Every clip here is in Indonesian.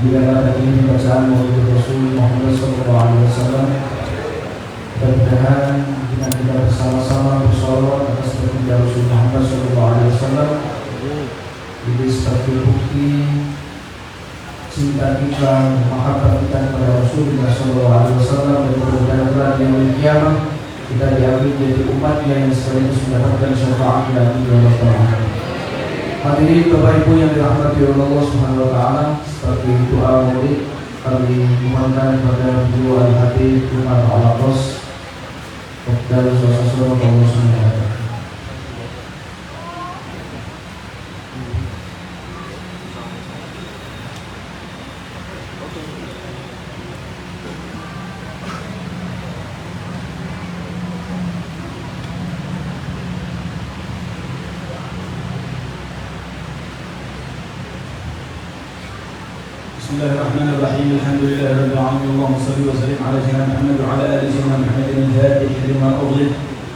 Bila kata ini bacaan Maulid Rasul Muhammad SAW, mudah-mudahan dengan kita bersama-sama bersolawat atas baginda Rasul Muhammad SAW, ini sebagai bukti cinta kita, mahabbah kita kepada Rasulullah SAW, dan mudah-mudahan di hari kiamat kita diambil menjadi umatnya yang sekaligus mendapatkan syafaat dari Allah. Hadirin Bapak Ibu yang dirahmati Allah Subhanahu wa taala, seperti doa Maulid kami mohonkan kepada Ibu Al-Habib Umar Al-Abbas dan saudara-saudara Allah Subhanahu wa taala. Bismillahirrahmanirrahim. Alhamdulillahirabbil alamin. Allahumma shalli wa sallim ala sayyidina Muhammad wa ala ali sayyidina Muhammad al-fatih lima ughliq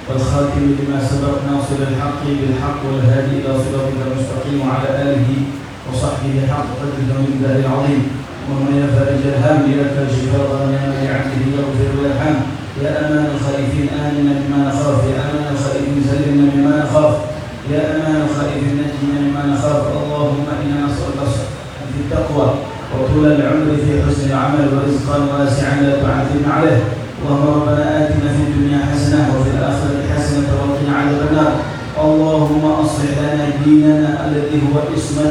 wal khatim lima sabaq nasir al-haqqi bil haqq wal hadi ila siratal mustaqim wa ala alihi wa sahbihi haqq qadri al-miqdar al-azim. Allahumma ya farij al-ham ya kashif al-ghamam ya 'abdihi yaghfir wa yarham ya aman al-khaifin amina bima nakhaf ya aman al-khaifin sallimna bima nakhaf ya aman al-khaifin najina bima nakhaf. Allahumma inna nas'aluka at-taqwa وطول العمر في حسن العمل ورزقا واسعا لا تعذبنا عليه. اللهم ربنا آتنا في الدنيا حسنة وفي الآخرة حسنة وقنا عذاب النار. اللهم أصلح لنا ديننا الذي هو عصمة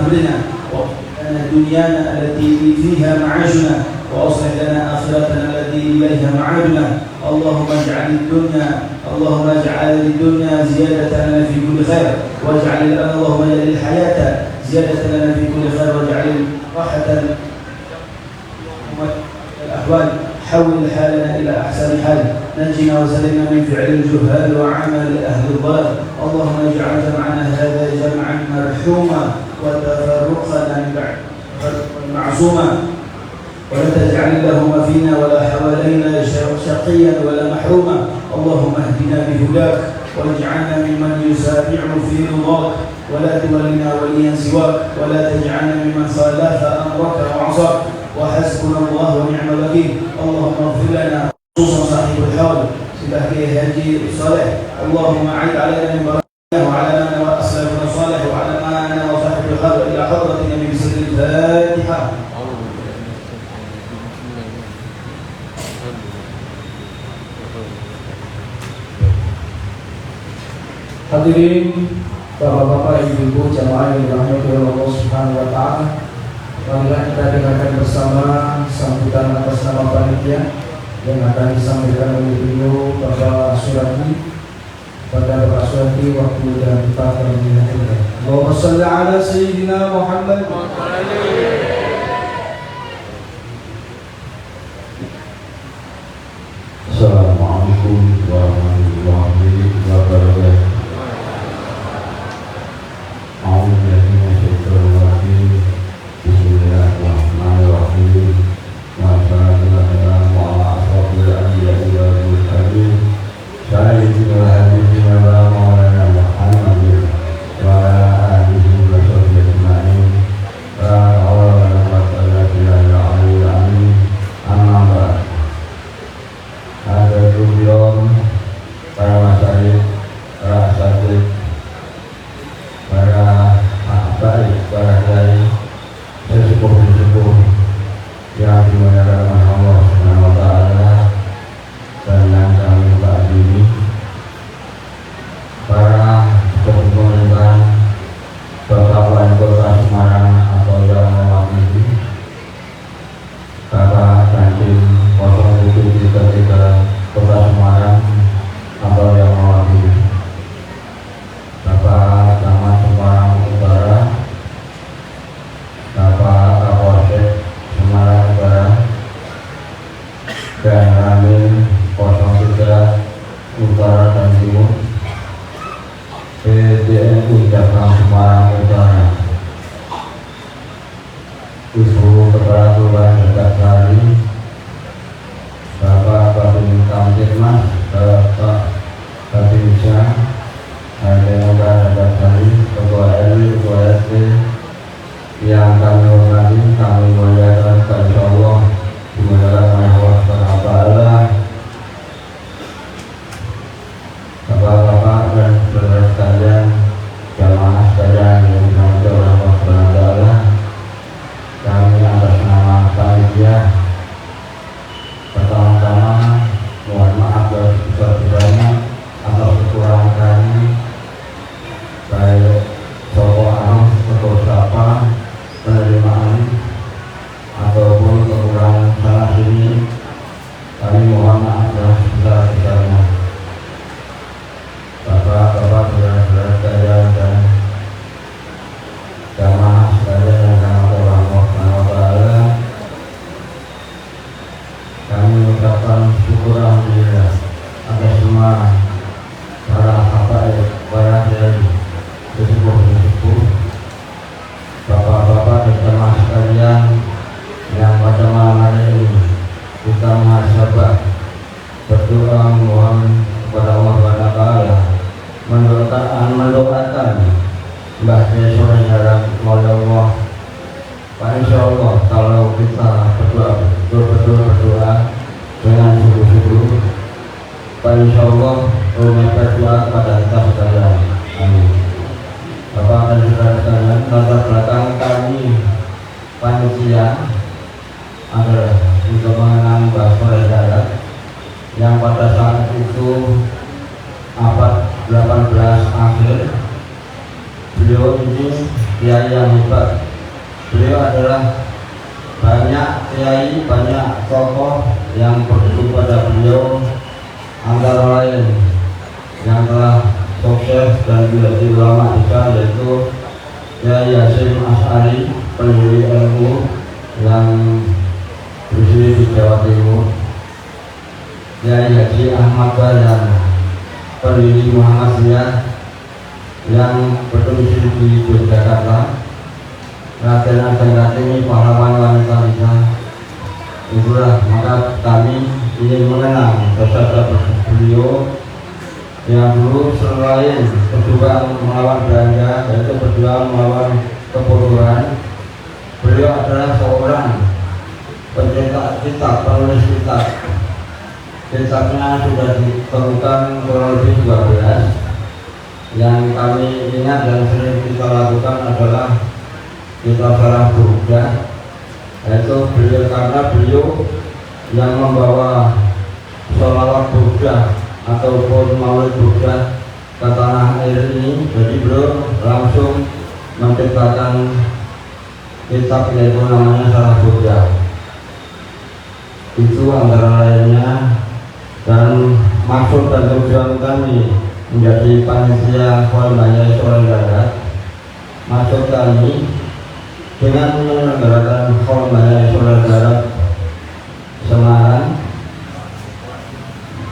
أمرنا، وأصلح دنيانا التي فيها معاشنا، وأصلح لنا آخرتنا التي إليها معادنا. اللهم اجعل الدنيا زيادة لنا في كل خير، اللهم اجعل الحياة زيادة لنا في كل خير، واجعل راحة الأحوال، حول حالنا إلى أحسن حال، نجنا وسلمنا من فعل الجهال وعمل أهل الضلال. اللهم اجعل جمعنا هذا جمعا مرحوما وتفرقنا من بعد معصوما، ولا تجعل اللهم فينا ولا حوالينا شقيا ولا محروما. اللهم اهدنا بهداك واجعلنا ممن يسارع في رضاك، ولا تولنا وليا سواك، ولا تجعلنا ممن خالف امرك وعصاك. وحسبنا الله ونعم الوكيل. اللهم اغفر لنا خصوصا صاحب الحول سبحانه هدي الصالح. اللهم اعد علينا من بركاته وعلى من واسلافنا الصالح وعلى من وصاحب الحول الى حضره النبي بسر الفاتحه. Hadirin Bapak-bapak, ibu-ibu, jamaah yang dirahmati Allah Subhanahu wa taala, marilah kita dengarkan bersama sambutan atas nama panitia yang akan disampaikan oleh beliau Bapak Surati. Pada Bapak Surati waktu dan tempat yang dihadirkan. Allahumma shalli ala sayyidina Muhammad. Assalamualaikum warahmatullahi wabarakatuh. Bismillahirrahmanirrahim. Wassalamualaikum warahmatullahi wabarakatuh. Sayyidina habibina wa maulana Muhammadin wa ala alihi wa sahbihi ajma'in. Ada tujuan para masyarakat, para asatid, para baik, para kiai, sesepuh-sesepuh yang dimuliakan Allah Subhanahu wa taala dan yang kami takdimi, para pemerintah Bapak Wali Kota Semarang atau yang mewakili, Bapak Kandim 0733 Kota Semarang atau yang mewakili, Bapak Camat Semarang Utara, Bapak Kapolsek Semarang Utara, dan Ramil 03 Utara dan Timur, PDNU Cabang Semarang Utara, Ibu Kepala Kelurahan Dekat-Sari, Bapak Babin Kamtipmas, Bapak Babin Syah, Dekat-Sari, Ketua RW, Ketua RT, yang kami hormati kami muliakan insya Allah dimuliakan oleh Allah Subhanahu wa Ta'ala. Bapak-bapak dan saudara sekalian, jamaah sekalian yang dimuliakan oleh Allah Subhanahu wa Ta'ala, kami atas nama panitia pertama-tama mohon maaf dan sebesar-besarnya atas kekurangan kami, baik soal atau siapa penerimaan ataupun kekurangan salah sini. Kami mohon maaf dan sebesar-besarnya. Bapak-bapak, saudara-saudara sekalian dan jamaah sekalian yang dirahmati Allah Subhanahu wa Ta'ala, kami mengucapkan syukur alhamdulillah atas semua para habaib, para kiai, sesepuh-sesepuh, bapak-bapak dan jamaah sekalian yang pada malam hari ini kita muhasabah berdoa mohon kepada Allah Subhanahu wa Ta'ala, mendoakan Mbah Kiai Saudara oleh Allah. Pak, insya Allah kalau kita betul-betul berdoa dengan sungguh-sungguh, Pak, insya Allah rumah berdoa kepada kita sekalian. Amin. Bapak dan saudara sekalian, latar belakang kami panitia adalah untuk mengenang Mbah Saudara yang pada saat itu abad 18 akhir. Beliau ini kiai yang hebat. Beliau adalah banyak kiai, banyak tokoh yang berdiri pada beliau, antara lain yang telah sukses dan menjadi ulama besar yaitu Kiai Hasyim Asy'ari, pendiri ilmu yang bersih di Jawa Timur, Kiai Haji Ahmad Bayan, pendiri Muhammadiyah yang berdomisili di Yogyakarta, Raden Ajeng Kartini, pahlawan wanita kita. Itulah maka kami ingin mengenang jasa beliau yang dulu selain berjuang melawan belanda, yaitu berjuang melawan kebodohan, beliau adalah seorang pencetak kitab, penulis kitab. Kitabnya sudah ditemukan kurang lebih 12. Yang kami ingat dan sering kita lakukan adalah kitab Syarah Burdah, yaitu beliau karena beliau yang membawa sholawat Burdah ataupun maulid Burdah ke tanah air ini. Jadi beliau langsung menciptakan kitab yaitu namanya Syarah Burdah. Itu antara lainnya, dan maksud dan tujuan kami menjadi panitia Kholbaya Saudara, maksud kami dengan menyelenggarakan Kholbaya Saudara Semarang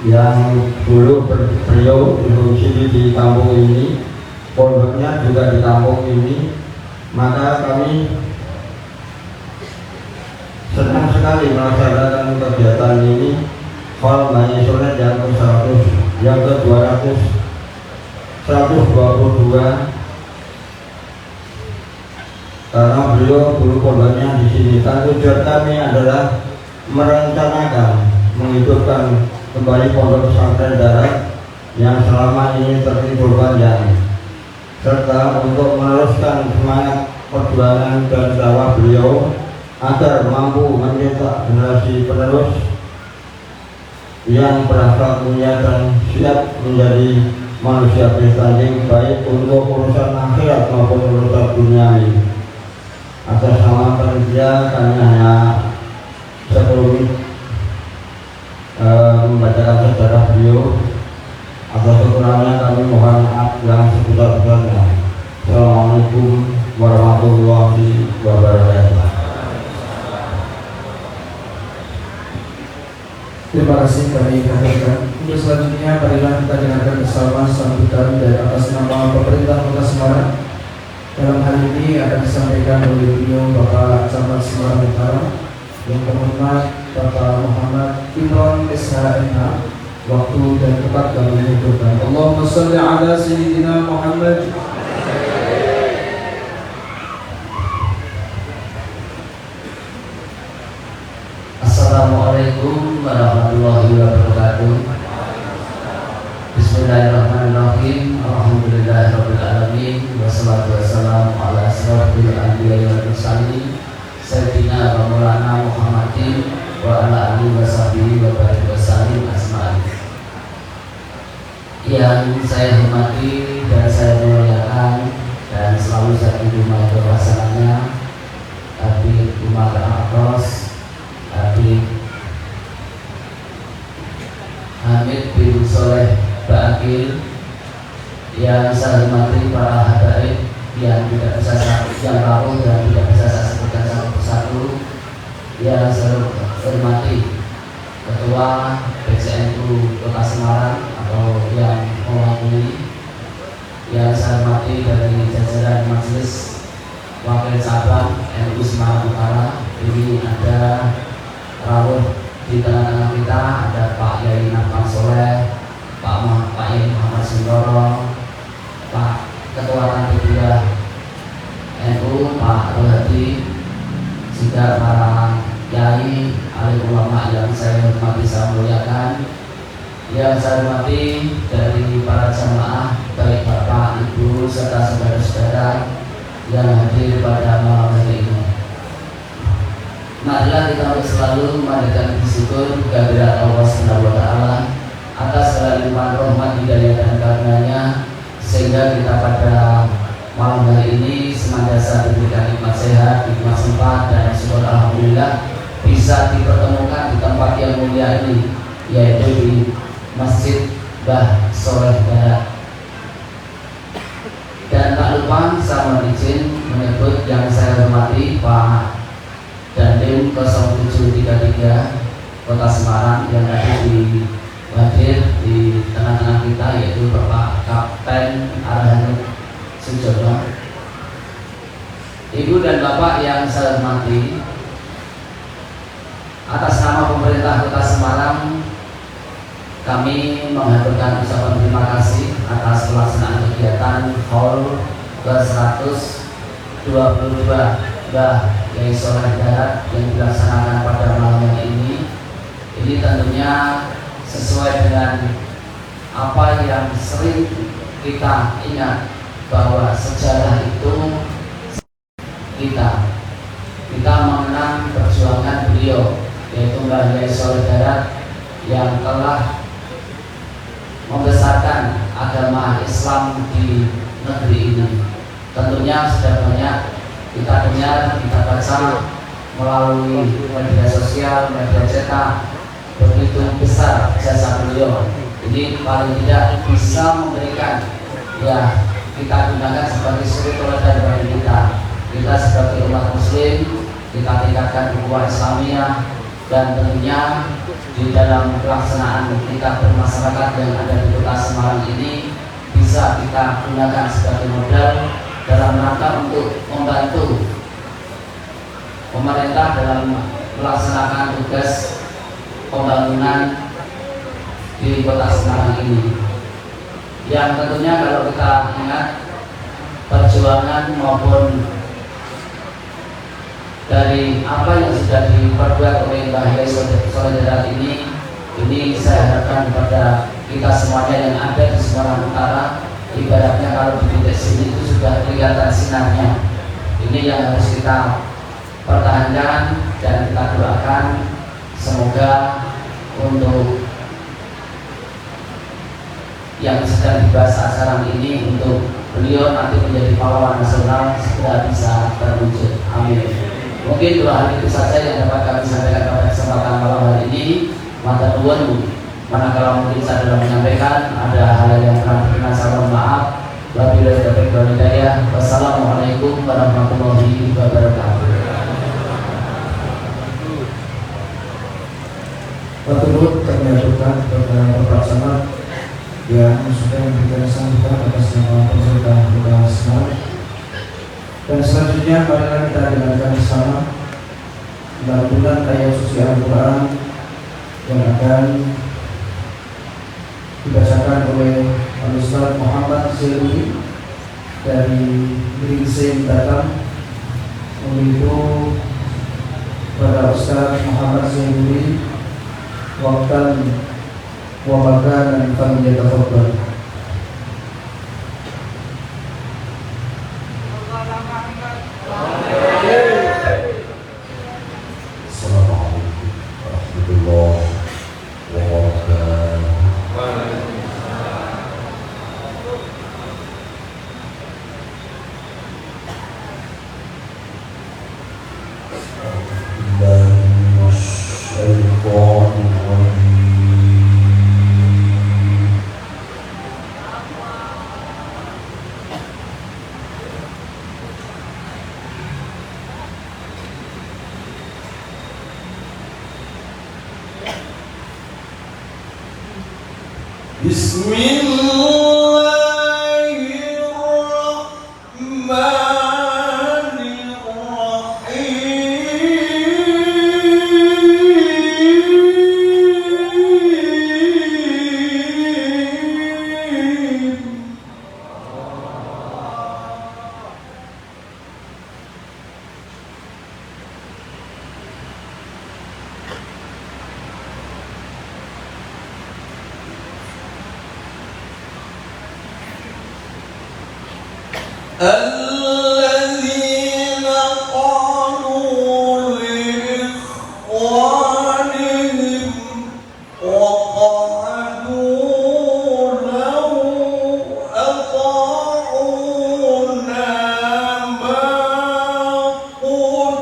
yang dulu beliau berdomisili di kampung ini, pondoknya juga di kampung ini, maka kami senang sekali melaksanakan kegiatan ini. Kholbaya Saudara yang ke-100, yang ke-200 122, karena beliau dulu pondoknya di sini. Dan tujuan kami adalah merencanakan menghidupkan kembali pondok pesantren darat yang selama ini tertidur panjang, serta untuk meneruskan semangat perjuangan dan dakwah beliau agar mampu mencetak generasi penerus yang berakhlak mulia dan siap menjadi manusia bertanding baik untuk urusan akhirat maupun urusan duniawi. Atas nama panitia kami hanya 10 menit membacakan sejarah beliau. Atas kekurangannya kami mohon maaf yang sebesar-besarnya. Assalamualaikum warahmatullahi wabarakatuh. Terima kasih kami haturkan. Untuk selanjutnya marilah kita dengarkan bersama sambutan dari atas nama pemerintah Kota Semarang. Dalam hal ini akan disampaikan oleh beliau Bapak Camat Semarang Utara yang terhormat Bapak Muhammad Imron SHMH. Waktu dan tempat kami menentukan. Allahumma sholli ala sayyidina Muhammad. Assalamualaikum warahmatullahi wabarakatuh. Bismillahirrahmanirrahim. Alhamdulillahirabbil alamin. Wassalatu wassalamu ala asyrofil anbiya'i wal mursalin sayyidina wa maulana Muhammadin wa ala alihi washabihi wa barik wasallim asma'in. Yang saya hormati dan saya muliakan dan selalu saya terima kewasanaannya Habib Umar Al-Akros, Habib Hamid bin Soleh Bakil, yang saya hormati para hadirin yang tidak bisa yang rawuh dan tidak bisa saya sebutkan satu persatu, yang saya hormati Ketua PCNU Kota Semarang atau yang mewakili, yang saya hormati dari jajaran Majelis Wakil Cabang NU Semarang Utara. Ini ada rawuh di tengah-tengah kita, ada Pak Yai Nafan Soleh, Pak Yai Muhammad Sindoro, Pak Ketua Ranting 3 NU Pak Rohadi, juga para Yai alim ulama yang saya hormati, saya muliakan, yang saya hormati dari para jamaah, baik Bapak, Ibu, serta saudara-saudara yang hadir pada malam hari ini. Marilah kita selalu memanjatkan syukur kehadirat Allah Subhanahu wa taala atas segala limpahan rahmat, hidayah dan karunia-Nya, sehingga kita pada malam hari ini senantiasa diberikan nikmat sehat, nikmat sempat, dan syukur alhamdulillah bisa dipertemukan di tempat yang mulia ini, yaitu di Masjid Mbah Soleh Barat. Dan tak lupa saya mohon izin menyebut yang saya hormati Pak Dandim 0733 Kota Semarang yang hadir di tengah-tengah kita, yaitu Bapak Kapten Arhanud Sujono. Ibu dan Bapak yang saya hormati, atas nama pemerintah Kota Semarang kami mengaturkan ucapan terima kasih atas pelaksanaan kegiatan Haul ke-122 Mbah Yai Soleh Barat yang dilaksanakan pada malam hari ini. Ini tentunya sesuai dengan apa yang sering kita ingat, bahwa sejarah itu kita mengenang perjuangan beliau, yaitu Mbah Yai Soleh Barat yang telah membesarkan agama Islam di negeri ini. Tentunya sudah banyak kita dengar, kita baca melalui media sosial, media cetak, begitu besar jasa beliau. Ini paling tidak bisa memberikan, ya, kita gunakan sebagai suri teladan bagi kita. Kita sebagai umat Muslim, kita tingkatkan ukhuwah Islamiyah, dan tentunya di dalam pelaksanaan kita bermasyarakat yang ada di Kota Semarang ini bisa kita gunakan sebagai modal dalam rangka untuk membantu pemerintah dalam melaksanakan tugas pembangunan di Kota Semarang ini. Yang tentunya kalau kita ingat perjuangan maupun dari apa yang sudah diperbuat oleh Mbah Yai Soleh Barat ini saya harapkan kepada kita semuanya yang ada di Semarang Utara, ibaratnya kalau di titik sini itu sudah kelihatan sinarnya. Ini yang harus kita pertahankan dan kita doakan semoga untuk yang sedang dibahas acara ini, untuk beliau nanti menjadi pahlawan nasional, segera bisa terwujud. Amin. Mungkin dua hal itu saja yang dapat kami sampaikan pada kesempatan malam hari ini. Mata nuwun, manakala mungkin saya dalam menyampaikan ada hal yang kurang berkenan, saya mohon maaf. Wabillahi taufiq wal hidayah. Wassalamualaikum warahmatullahi wabarakatuh. Turut kami aturkan kepada pelaksana yang sudah memberikan sambutan atas nama pemerintah Kota Semarang. Dan selanjutnya marilah kita dengarkan bersama lantunan ayat suci Al-Quran yang akan dibacakan oleh Al-Ustaz Muhammad Zilwi dari Gringsing Batam, untuk pada Ustaz Muhammad Zainuri waqtan wa makanan falyatafaddal. Assalamualaikum warahmatullahi wabarakatuh. الذين قالوا لإخوانهم وقعدوا لو أطاعونا ما قتلوا.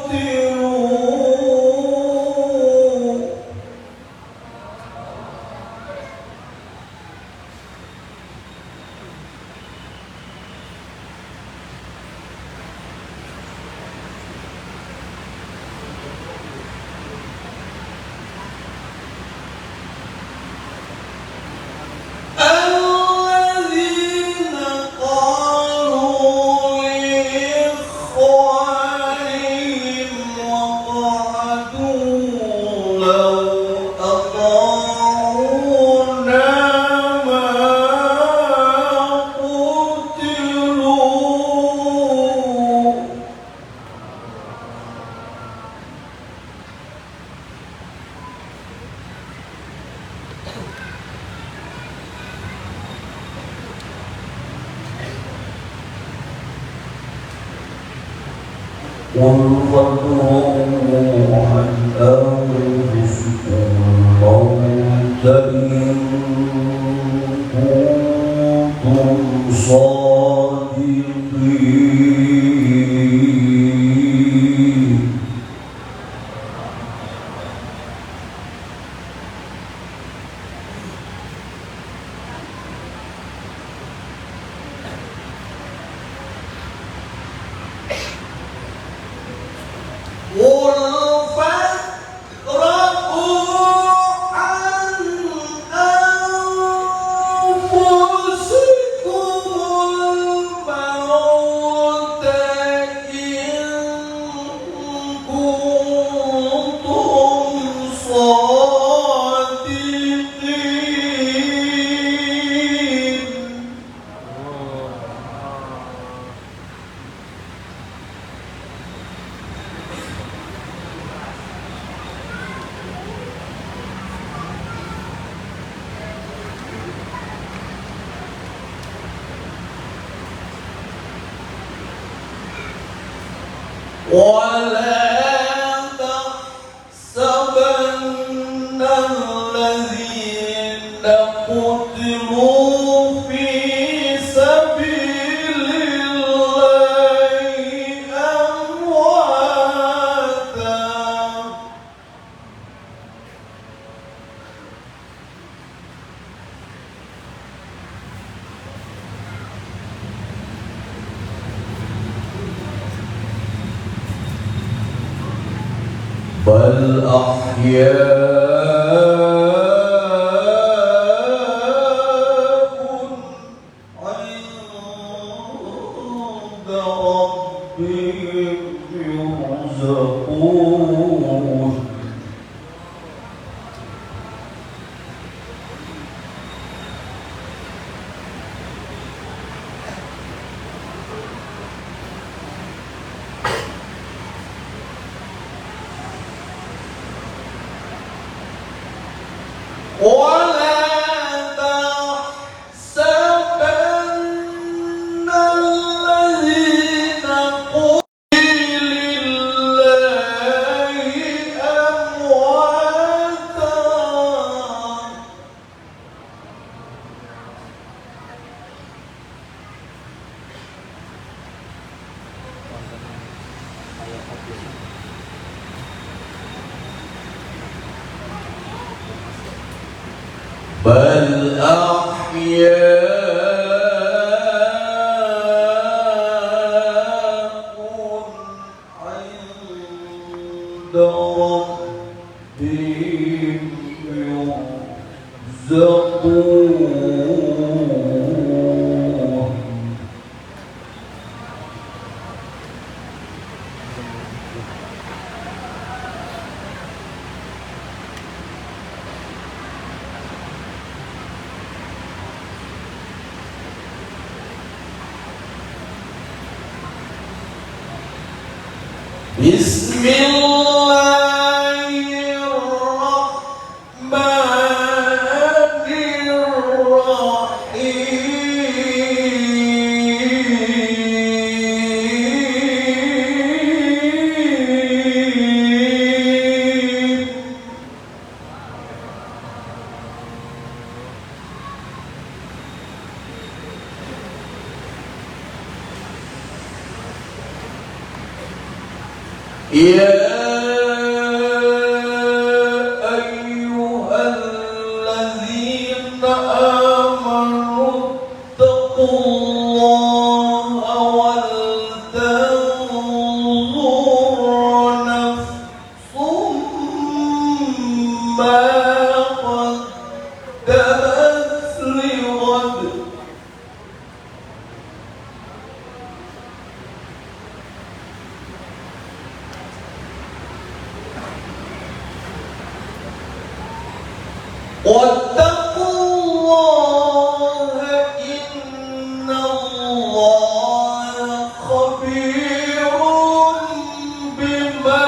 الذين قالوا لإخوانهم وقعدوا لو أطاعونا ما قتلوا. قل فادعوا عن أنفسكم الموت إن كنتم صادقين. قل فادرءوا عن أنفسكم الموت إن كنتم صادقين. ولا تحسبن الذين قتلوا في سبيل الله أمواتا. بل أحياء عند ربهم يرزقون. ولا تحسبن الذين قتلوا لله أمواتا بل أحياء عند ربهم يرزقون بسم الله الرحمن الرحيم يا أيها الذين آمنوا اتقوا الله ولتنظر نفس ما قدمت لغد واتقوا الله إن الله خبير بما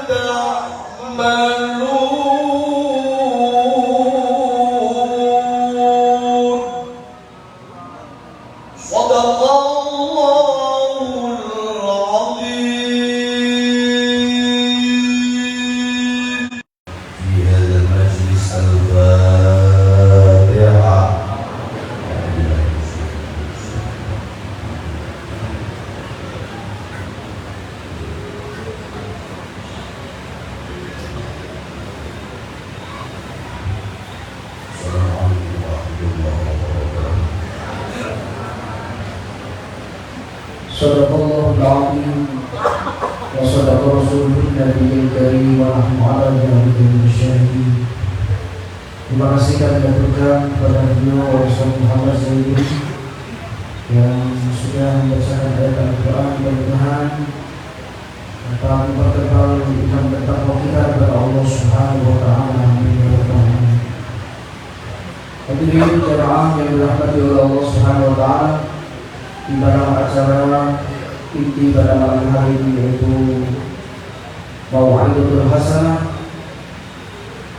تعملون صدق الله العظيم في هذا المجلس الفاتحة السلام عليكم ورحمة الله وبركاته Sadaqallahu al-azim wa sadaqa rasuluhu nabiyil karim wa nahnu ala dzalika syahidin. Terima kasih kami aturkan kepada beliau Rasul Muhammad SAW yang sudah membacakan ayat Al-Quran dari Tuhan tentang memperkenal dan bertakwa kita kepada Allah Subhanahu wa Ta'ala. Amin ya rabbal alamin. Hadirin jemaah yang dirahmati oleh Allah Subhanahu wa Ta'ala, di dalam acara inti pada malam hari ini yaitu Mau'izatul Hasanah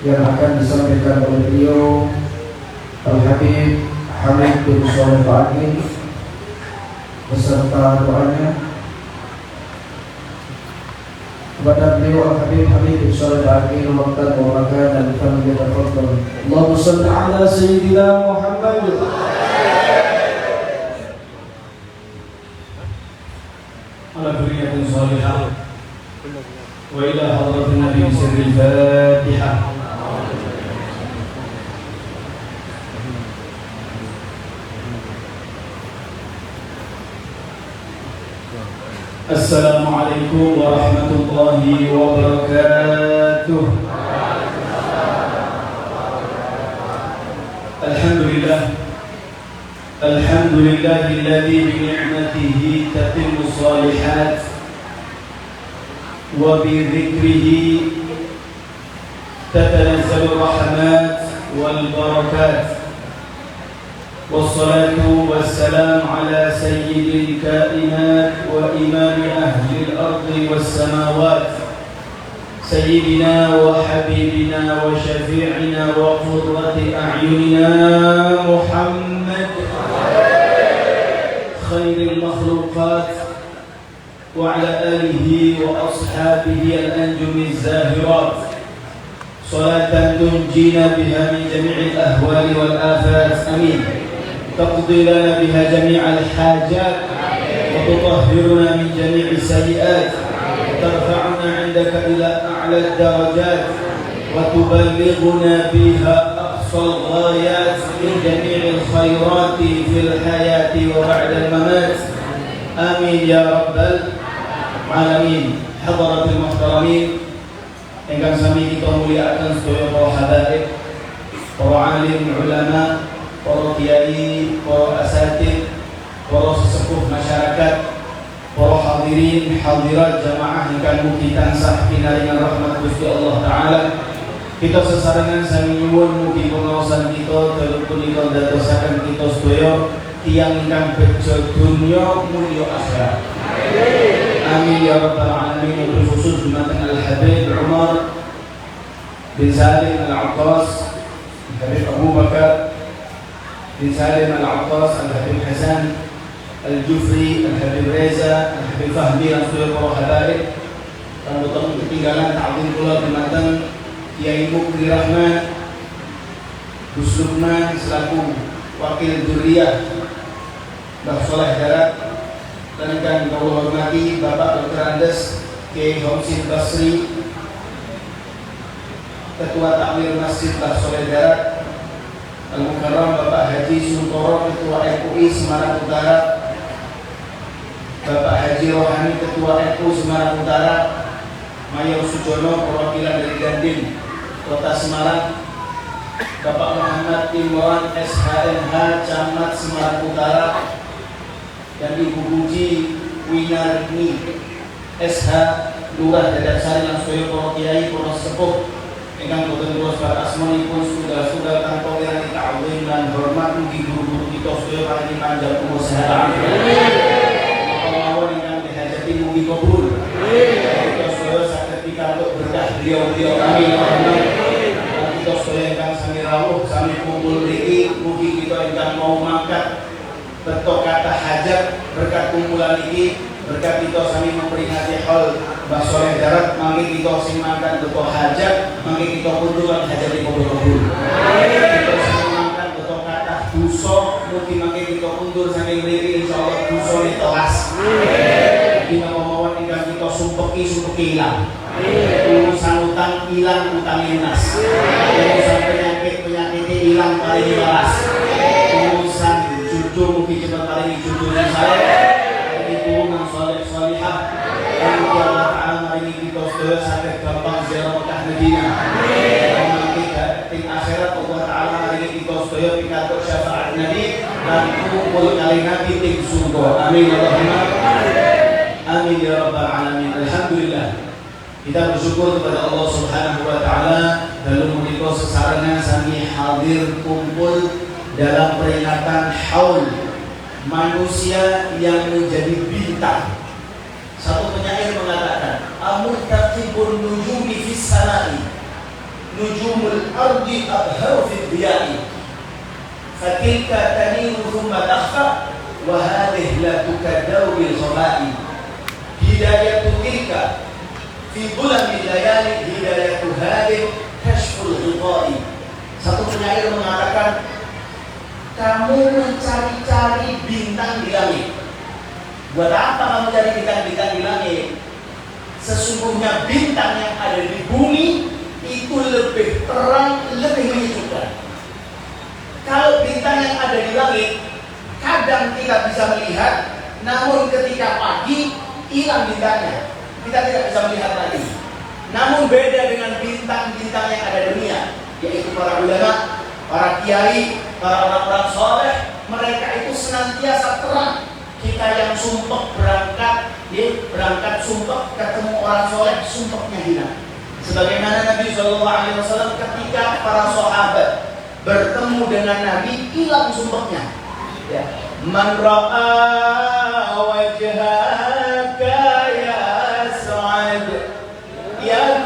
yang akan disampaikan oleh beliau Al-Habib Hamid bin Shalih Al-Aqil beserta doanya kepada beliau Al-Habib Hamid bin Shalih Al-Aqil waqtan wa makan dan kami tafadhal. Allahumma shalli ala sayyidina Muhammad. على ذرية صالحة وإلى حضرة النبي بسر الفاتحة. السلام عليكم ورحمة الله وبركاته. الحمد لله الحمد لله الذي بنعمته تتم الصالحات وبذكره تتنزل الرحمات والبركات، والصلاة والسلام على سيد الكائنات وإمام أهل الأرض والسماوات سيدنا وحبيبنا وشفيعنا وقرة أعيننا محمد خير المخلوقات وعلى آله وأصحابه الأنجم الزاهرات صلاة تنجينا بها من جميع الأهوال والآفات آمين تقضي لنا بها جميع الحاجات وتطهرنا من جميع السيئات ترفعنا عندك إلى أعلى الدرجات وتبلغنا بها أقصى الغايات من جميع الخيرات في الحياة وبعد الممات آمين يا رب العالمين. حضرة المحترمين ingkang sami kita muliakan sedaya para habaib, para alim ulama, para kiai, para asatid, para sesepuh masyarakat, para hadirin hadirat jamaah ingkang mugi tansah pinaringan rahmat Gusti Allah taala. Kita sesarengan sami nyuwun mugi pangaosan kita dalem punika dadosaken kita sedaya tiyang ingkang bejo dunya mulya akhirat. Amin ya rabbal alamin. Khusus dumateng Al-Habib Umar bin Salim Al-Attas, Al-Habib Abu Bakar bin Salim Al-Attas, Al-Habib Hasan Al-Jufri, Al-Habib Reza, Al-Habib Fahmi dan seluruh para habaib. Dan betul ketinggalan ta'zim kula dumateng Kiai Mukri Rahman Gus Lukman selaku wakil dzurriyyah Mbah Soleh Darat, dan kami hormati Bapak Dr. Andes Kiai Hamsid Basri, Ketua Takmir Masjid Mbah Soleh Darat, Al-Mukarram Bapak Haji Suntoro, Ketua MUI Semarang Utara, Bapak Haji Rohani, Ketua NU Semarang Utara, Mayor Sujono, perwakilan dari Dandim Kota Semarang, Bapak Muhammad Imran SHMH Camat Semarang Utara, dan Ibu Puji Winarni SH Lurah Dadarsari lan sedaya para kiai, para sepuh ingkang boten kula sebat asmanipun, sudah tanpa kirani ta'zim lan hormat mugi guru-guru kita sedaya paring panjang umur sehat. Mawon ingkang dihajati mugi kabul. Kita sedaya saged pikantuk berkah beliau-beliau. Amin. Kita sedaya ingkang sami rawuh sami kumpul mriki mugi kita ingkang mau mangkat beto kata hajat berkat kumpulan ini, berkat kita sami memperingati haul Mbah Soleh Darat, mangke kita sing makan beto hajat, mangke kita kundulan hajat di kabul-kabul. Kita sing makan beto kata dosa, mugi mangke kita kundur saking mriki insyaallah dosa ditelas. Dina mawon ingkang kita sumpeki ilang. Urusan utang ilang, utang lunas. Urusan penyakit ilang paling balas. Urusan jujur mungkin cepat paling jujur dan saya itu nang soleh solihah yang Allah Ta'ala hari ini kita sedaya sakit gampang ziarah Mekah Madinah. Nanti di akhirat Allah Ta'ala hari ini kita sedaya pikantuk syafaat Nabi dan kumpul kali Nabi di surga. Amin Allahumma amin ya rabbal alamin. Alhamdulillah kita bersyukur kepada Allah Subhanahu wa Ta'ala dalam menika sesarengan sami hadir kumpul dalam peringatan haul manusia yang menjadi bintang. Satu penyair mengatakan, "Amurtaqibun nujumi fis samai, nujumul ardi abharu fid diya'i, fatilka taniru thumma takhfa, wa hadhihi la tukaddaru bil khaba'i, hidayatu tilka fi dhulamil layali, hidayatu hadhihi kashful ghita'i." Satu penyair mengatakan, kamu mencari-cari bintang di langit. Buat apa kamu cari bintang-bintang di langit? Sesungguhnya bintang yang ada di bumi itu lebih terang, lebih menyejukkan. Kalau bintang yang ada di langit kadang kita bisa melihat, namun ketika pagi hilang bintangnya, kita tidak bisa melihat lagi. Namun beda dengan bintang-bintang yang ada di dunia, yaitu para ulama, para kiai, para orang-orang soleh, mereka itu senantiasa terang. Kita yang sumpek berangkat sumpek, ketemu orang soleh, sumpeknya hilang. Sebagaimana Nabi SAW ketika para sahabat bertemu dengan Nabi, hilang sumpeknya. Ya. Man ra'a wajhaka ya Sa'ad ya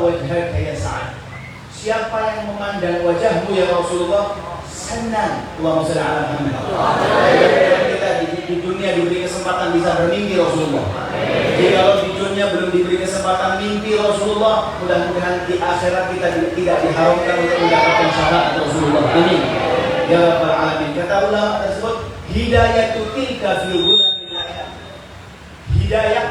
wajhaka ya Sa'ad. Siapa yang memandang wajahmu ya Rasulullah, senang. Allahumma shalli ala Muhammad. Kita di dunia diberi kesempatan bisa bermimpi Rasulullah. Jadi kalau di dunia belum diberi kesempatan mimpi Rasulullah, mudah-mudahan di akhirat kita tidak diharamkan untuk mendapatkan syafaat Rasulullah. Amin. Ya Rabbal Alamin. Kata ulama tersebut, hidayatu tilka fil ghulamil ayat. Hidayah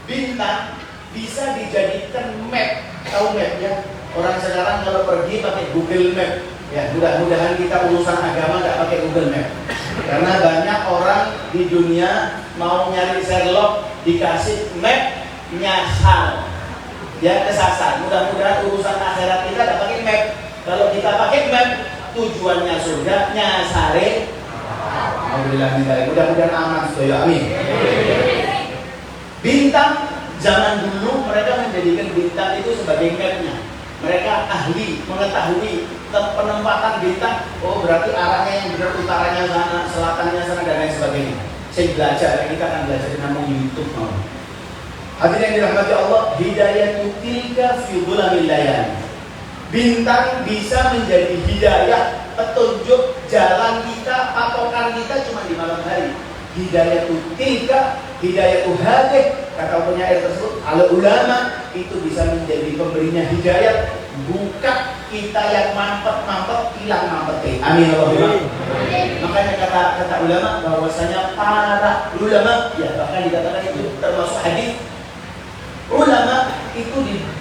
bintang bisa dijadikan map. Tahu map ya? Orang sekarang kalau pergi pakai Google Map, ya mudah-mudahan kita urusan agama nggak pakai Google Map, karena banyak orang di dunia mau nyari Sherlock dikasih map nyasar, dia kesasar. Mudah-mudahan urusan akhirat kita nggak pakai map. Kalau kita pakai map, tujuannya surga, nyasarin. Alhamdulillah, mudah-mudahan aman semuanya. Amin. Bintang zaman dulu mereka menjadikan bintang itu sebagai mapnya. Mereka ahli mengetahui penempatan bintang. Oh berarti arahnya yang benar, utaranya sana, selatannya sana, dan lain sebagainya. Saya belajar, kita akan belajar di nama YouTube. Hadirin yang dirahmati Allah, hidayatu tilka fi dhulamil layan. Bintang bisa menjadi hidayah, petunjuk jalan kita, patokan kita cuma di malam hari. Hidayatu tilka, hidayatu hadih, kata penyair tersebut, al ulama itu bisa menjadi pemberinya hidayah, bukan kita yang mampet-mampet, hilang mampet. Amin Allahumma. Makanya kata ulama bahwasanya para ulama, ya bahkan dikatakan itu termasuk hadis, ulama itu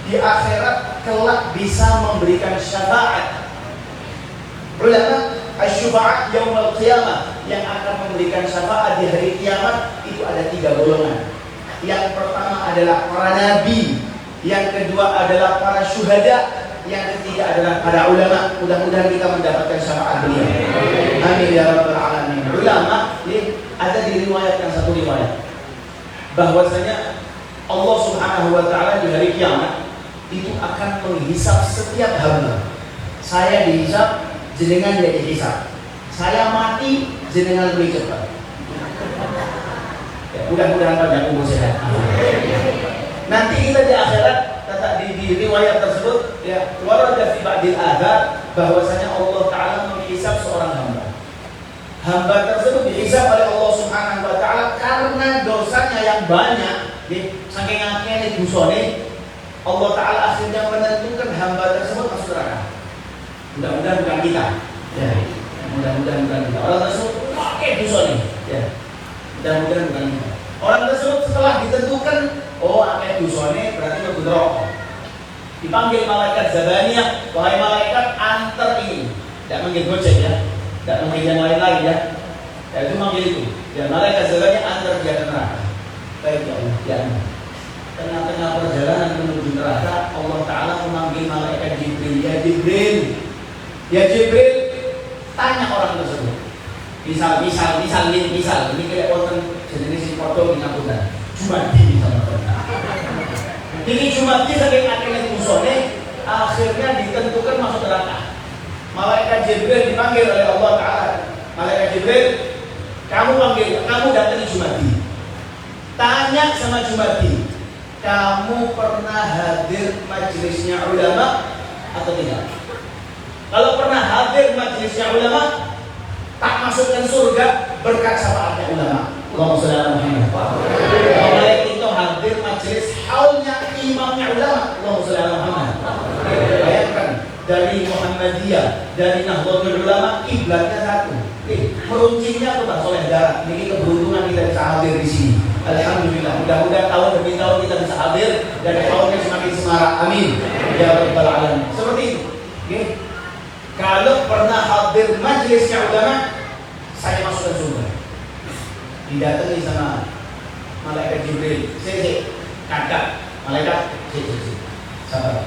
di akhirat kelak bisa memberikan syafaat. Ulama asy-syufa'a yaumul qiyamah, yang akan memberikan syafaat di hari kiamat itu ada 3 golongan. Yang pertama adalah para nabi, yang kedua adalah para syuhada, yang ketiga adalah para ulama. Mudah-mudahan kita mendapatkan syafaat beliau. Amin ya rabbal alamin. Ulama ini ada diriwayatkan satu riwayat bahwasanya Allah Subhanahu wa taala di hari kiamat itu akan menghisap setiap hamba. Saya dihisap, jenengan dia dihisap. Saya mati, jenengan lebih cepat. Ya, mudah-mudahan banyak umur sehat. Nanti kita di akhirat, kata di riwayat tersebut, ya, warada fi ba'dil adab, bahwasanya Allah Taala menghisap seorang hamba. Hamba tersebut dihisap oleh Allah Subhanahu wa taala karena dosanya yang banyak, saking akeh dosane, Allah Taala akhirnya menentukan hamba tersebut masuk neraka. Mudah-mudahan bukan kita. Ya. Mudah-mudahan bukan kita. Orang tersebut pakai dosane. Ya. Mudah-mudahan bukan kita. Orang tersebut setelah ditentukan, oh akeh dosane berarti mlebu neraka. Dipanggil malaikat Zabaniyah, wahai malaikat antar ini. Tidak manggil Gojek ya. Tidak manggil yang lain-lain ya. Ya itu manggil itu. Ya malaikat Zabaniyah antar dia ke neraka. Baik ya Allah. Ya. Tengah-tengah perjalanan menuju neraka, Allah Ta'ala memanggil malaikat Jibril. Ya Jibril, ya Jibril, tanya orang tersebut. Misal, ini kayak konten jenis foto di Nakutan. Cuma di sama ini cuma di saking akhirnya musone, akhirnya ditentukan masuk neraka. Malaikat Jibril dipanggil oleh Allah Ta'ala. Malaikat Jibril, kamu datang Jumadi. Tanya sama Jumadi, kamu pernah hadir majelisnya ulama atau tidak? Kalau pernah hadir majelisnya ulama, tak masukkan surga berkat syafaatnya ulama. Allahumma shalli ala Muhammad. Malaikat itu hadir majelis haulnya imamnya ulama. Allahumma shalli ala Muhammad. Bayangkan dari Muhammadiyah, dari Nahdlatul Ulama, kiblatnya satu. Meruncingnya tuh Pak Soleh Darat. Ini keberuntungan kita bisa hadir di sini. Alhamdulillah. Mudah-mudahan tahun demi tahun kita bisa hadir dan tahunnya semakin semarak. Amin. Ya rabbal alamin. Seperti itu. Okay. Kalau pernah hadir majelisnya ulama, saya masukkan surga. Didatangi sama malaikat Jibril. Kakak, malaikat, sabar.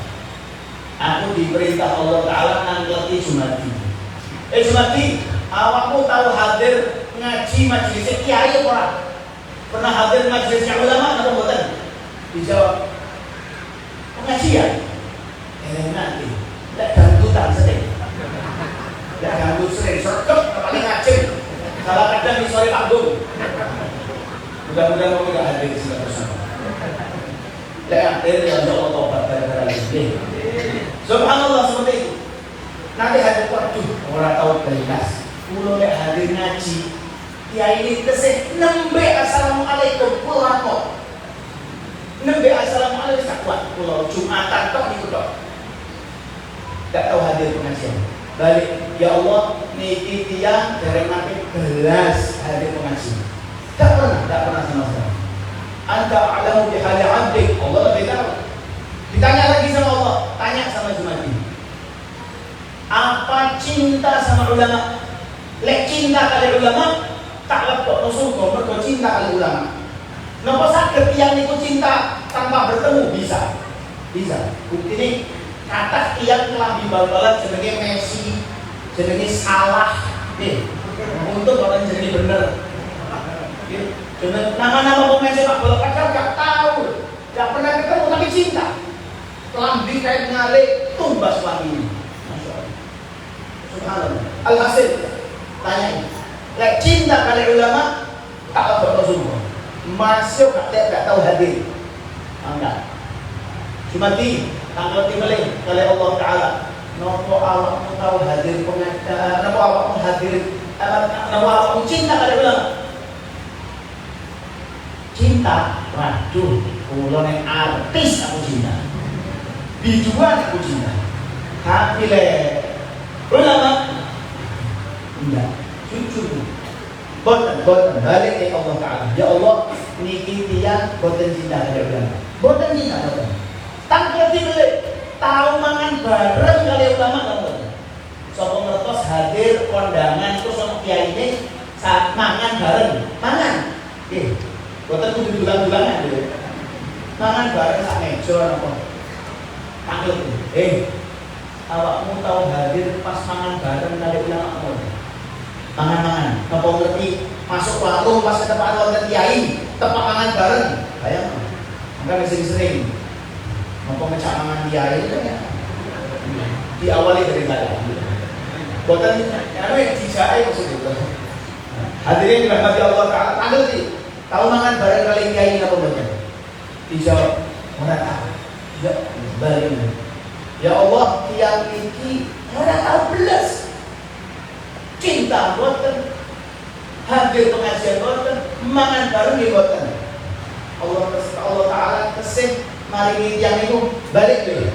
Aku diperintah Allah Ta'ala nangkleti Jumadi. Jumadi, awakmu tahu hadir ngaji majelisnya kiai orang? Pernah hadir majelisnya ulama atau bukan? Dijawab, pengajian. Nanti, tidak dangdutan sering. Tidak dangdut sering, serkep, paling ngajin. Salah kadang di sore panggung. Mudah-mudahan kamu tidak hadir di sini bersama. Ya, akhirnya Allah tobat gara-gara ini. kula lek hadir ngaji kiai ini tesih nembe assalamualaikum kula kok nembe assalamualaikum tak kuat kula Jumatan tok niku tok gak tahu hadir pengajian balik ya Allah niki tiyang dereng nate belas hadir pengajian tak pernah sama sekali. Anta a'lamu bihali 'abdik, Allah lebih tahu. Ditanya lagi sama Allah, tanya sama Jumati. Apa cinta sama ulama? Lek cinta kali ulama, tak lepok rasul mergo cinta kali ulama. Napa saged tiyang niku cinta tanpa bertemu bisa? Bisa. Bukti ini kata tiyang kelambi bal-balan jenenge Messi, jenenge Salah. Untuk orang jenenge bener. Nama-nama pemain sepak bola padahal gak tahu, gak pernah ketemu tapi cinta. Kelambi kayak ngale tumbas lagi. Masya Allah. Subhanallah. Alhasil tanya, lek cinta kali ulama tak apa Rasulullah. Masuk gak tahu hadir. Enggak. Cuma tanggal timeli kali Allah Taala. Nopo awakmu tahu hadir pengajian, nopo awakmu hadir, nopo awakmu cinta kali ulama. Cinta, waduh, kula nek artis aku cinta, biduan aku cinta, tapi le ulama enggak, jujur, boten balik ke Allah Taala. Ya Allah, niki tiyang boten cinta kali ulama, boten cinta boten. Tangkel dibeli, tahu mangan bareng kali ulama boten. Sapa ngertos hadir kondangan terus sama kiai ini saat mangan bareng, mangan, boten kudu dulang-dulangan lho. Mangan bareng sak meja napa. Tanglet. Awakmu tahu hadir pas mangan bareng kali ulama apa? Mangan-mangan. Napa ngerti masuk warung pas ke tempat wonten kiai, tempat mangan bareng. Bayang. Mangga sering-sering. Napa ngecak mangan kiai itu ya. Diawali dari mana? Boten anu dijake maksud itu. Hadirin dirahmati Allah Taala. Tanglet tahu mangan bareng kali kiai apa boten? Dijawab, ora tahu. Ya, balik. Ya Allah, tiyang iki ora tahu belas. Cinta boten. Hadir pengajian boten, mangan bareng nggih boten. Allah Taala tesih maringi tiyang niku balik lho.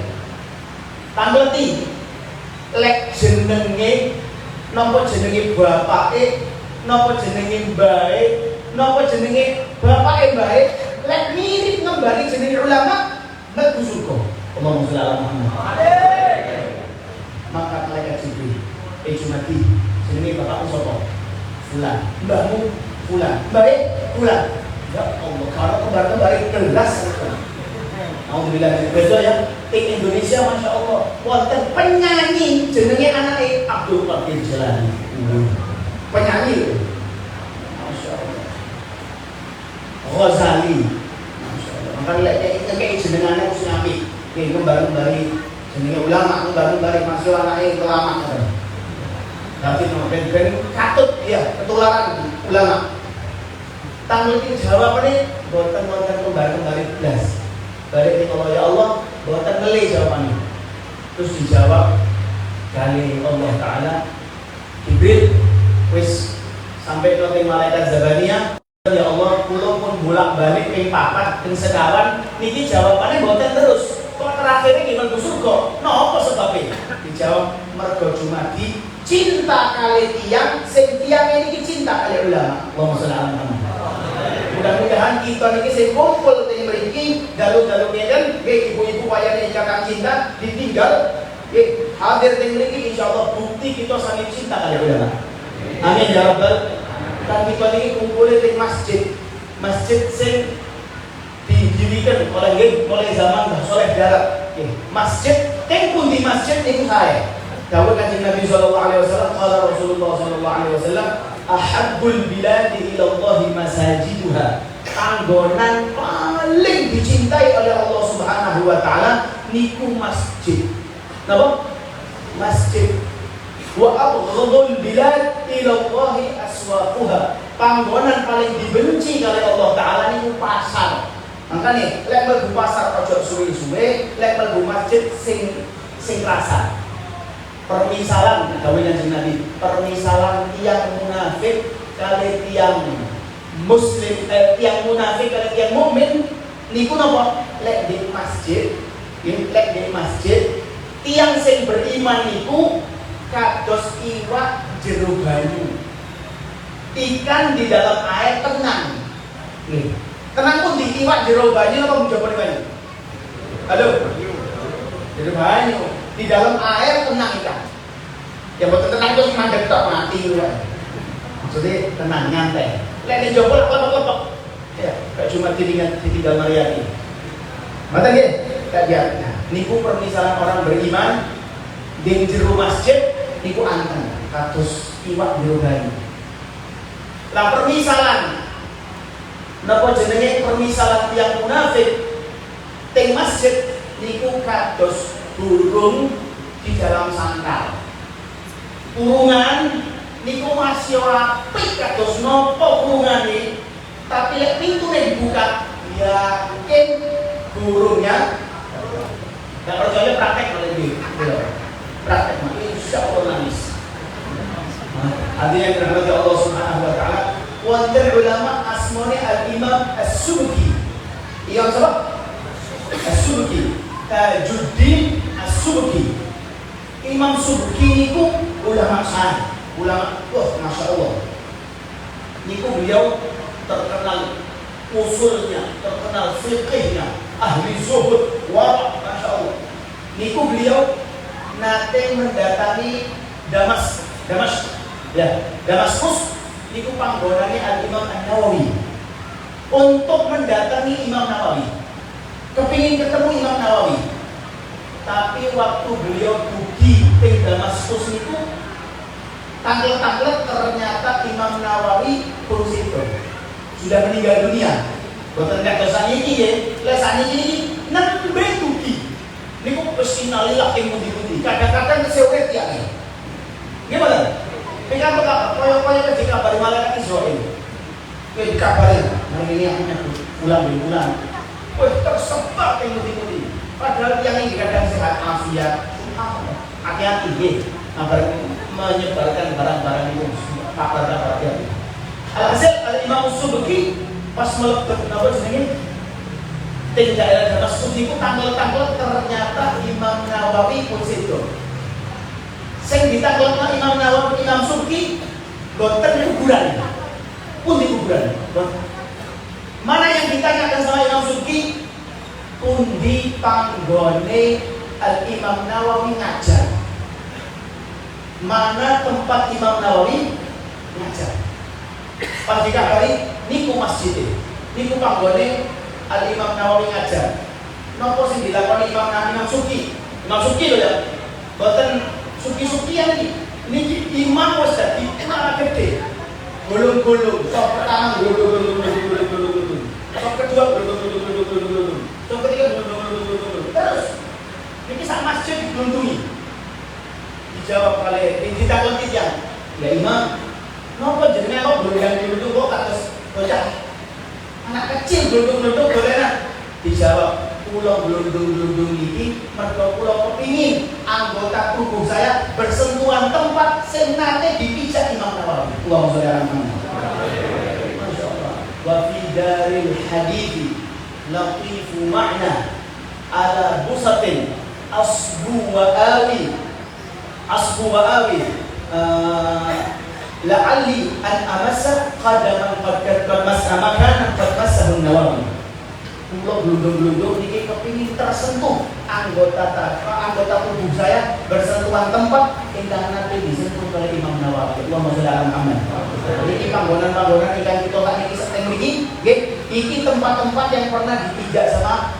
Tangleti lek jenenge napa jenenge bapake, napa jenenge mbae, napa jenenge bapake mbae, lek mirip ngembali jenenge ulama, mlebu surga. Allahumma sholli ala Muhammad. Maka malaikat Jibril, Jumati, jenenge bapakmu sapa? Fulan. Mbahmu fulan. Mbae fulan. Ya Allah, kalau kembar-kembar kelas. Alhamdulillah, beda ya. Di Indonesia Masya Allah, wonten penyanyi jenenge anake Abdul Qadir Jalani. Penyanyi. Masya Allah. Ghazali. Masya Allah. Maka lek kayak jenengane wis apik. Ki kembar-kembari jenenge ulama, kembar-kembari masuk anake ulama. Tapi ben katut ya ketularan ulama. Tanggul jawabannya boten wonten kembar-kembari blas. Balik kalau ya Allah, buatan ngelih jawabannya. Terus dijawab kali Allah Taala, Jibril, wis sampai ke malaikat Zabaniyah. Ya Allah, kula pun bolak-balik ping 4, ping sekawan, niki jawabannya buatan terus. Kok terakhirnya gimana surga? Napa sebabnya? Dijawab mergo Jumadi cinta kali tiyang, sing tiyang ini cinta kali ulama. Allahumma sholli ala Muhammad. Mudah-mudahan kita niki sing kumpul teng mriki dalu-dalunya kan ibu-ibu wayane ikatan cinta ditinggal hadir teng mriki insyaallah bukti kita saling cinta kali ulama. Amin ya rabbal. Kan kita niki kumpul teng masjid sing didirikan oleh zaman Mbah Saleh Darat. Masjid teng pundi masjid niku sae. Dawuh Kanjeng Nabi sallallahu alaihi wasallam, qala Rasulullah sallallahu alaihi wasallam, ahabbul biladi ila Allah masajiduha. Panggonan paling dicintai oleh Allah Subhanahu wa taala niku masjid. Napa? Masjid. Wa abghadul bilad ila Allah aswaquha. Panggonan paling dibenci oleh Allah taala niku pasar. Makane lek mlebu pasar aja suwe-suwe, lek mlebu masjid sing rasa. permisalan dawuh Kanjeng Nabi, permisalan tiang munafik kali tiang muslim, tiang munafik kali tiang mukmin niku napa? Lek di masjid, tiang sing beriman niku kados iwak jero banyu. Ikan di dalam air tenang. Tenang pun di iwak jero banyu apa mencoba banyu? Halo. Jero banyu. Di dalam air tenang ikan. Ya buat tenang terus mandek tok mati wae. Maksudnya tenang nyantai. Lek di jopo kelompok. Ya, kayak cuma ditinggal Mariani. Mata nggih? Kayak nah, niku permisalan orang beriman di jero masjid niku anteng kados iwak jero banyu. Lah permisalan napa jenenge permisalan yang munafik teng masjid niku kados burung di dalam sangkar. Burungan niku masih ora apik kados napa burungane, tapi lek pintune dibuka yakin burungnya. Yang percaya praktek oleh dia, praktek insyaallah nangis. Artinya yang dirahmati Allah Subhanahu wa taala, wonten ulama asmane al-Imam As-Subki. Iya apa? As-Subki, Tajuddin As-Subki. Imam Subki niku ulama besar, ulama masya Allah. Niku beliau terkenal usulnya, terkenal fikihnya, ahli zuhud, wara, masya Allah. Niku beliau nate mendatangi Damaskus niku panggonane Al-Imam An-Nawawi untuk mendatangi Imam Nawawi. Kepingin ketemu Imam Nawawi. Tapi waktu beliau dugi ke Damaskus niku tanglet-tanglet ternyata Imam Nawawi pun situ sudah meninggal dunia. Boten nek dosa iki nggih, lek saniki iki nembe dugi. Niku wis innalillahi ing pundi-pundi. Kadang-kadang kesewet ya. Gimana? Kita koyo-koyo dikabari malaikat Israil. Kowe dikabari, hari ini aku nyebut bulan. Kowe tersebar ing pundi-pundi. Padahal yang ini kadang sehat afiat. Hati-hati nggih. Menyebarkan barang-barang itu kabar-kabar dia. Alhasil Al-Imam Subki pas mlebet napa jenenge? Teng daerah Damaskus niku tanggal-tanggal ternyata Imam Nawawi pun situ. Sing ditanggalna Imam Nawawi, Imam Subki boten kuburan. Pun di kuburan. Mana yang ditanyakan sama Imam Subki? Pundi panggone Al-Imam Nawawi ngajar. Mana tempat Imam Nawawi ngajar. Pas dikabari niku masjid. Niku panggone Al-Imam Nawawi ngajar. Napa sing dilakoni Imam Subki? Imam Subki lho ya. Boten Suki-sukian ini imam wis dadi ulama gede. Gulung-gulung, sok pertama gulung-gulung. Sok kedua gulung-gulung. Sok ketiga gulung-gulung. Terus iki sak masjid diglundungi. Dijawab oleh ditakon tiyang. Ya Imam, napa jenenge kok gulung-gulung kok kados bocah anak kecil glundung-glundung golenan? Dijawab, kula glundung-glundung iki mergo kula kepingin anggota tubuh saya bersentuhan tempat sing nate dipijak Imam Nawawi. Allahumma sholli ala Muhammad. Masyaallah. Wa fi daril hadithi latifu ma'na ala busatin asbu wa awi la'alli an amassa qadaman qad massa makanan qad massahu Nawawi. Kula glundung-glundung niki kepingin tersentuh anggota tubuh saya bersentuhan tempat ingkang nate disentuh oleh Imam Nawawi. Allahumma sholli ala Muhammad. Niki panggonan-panggonan ingkang kita tak niki seteng niki nggih, iki tempat-tempat yang pernah dipijak sama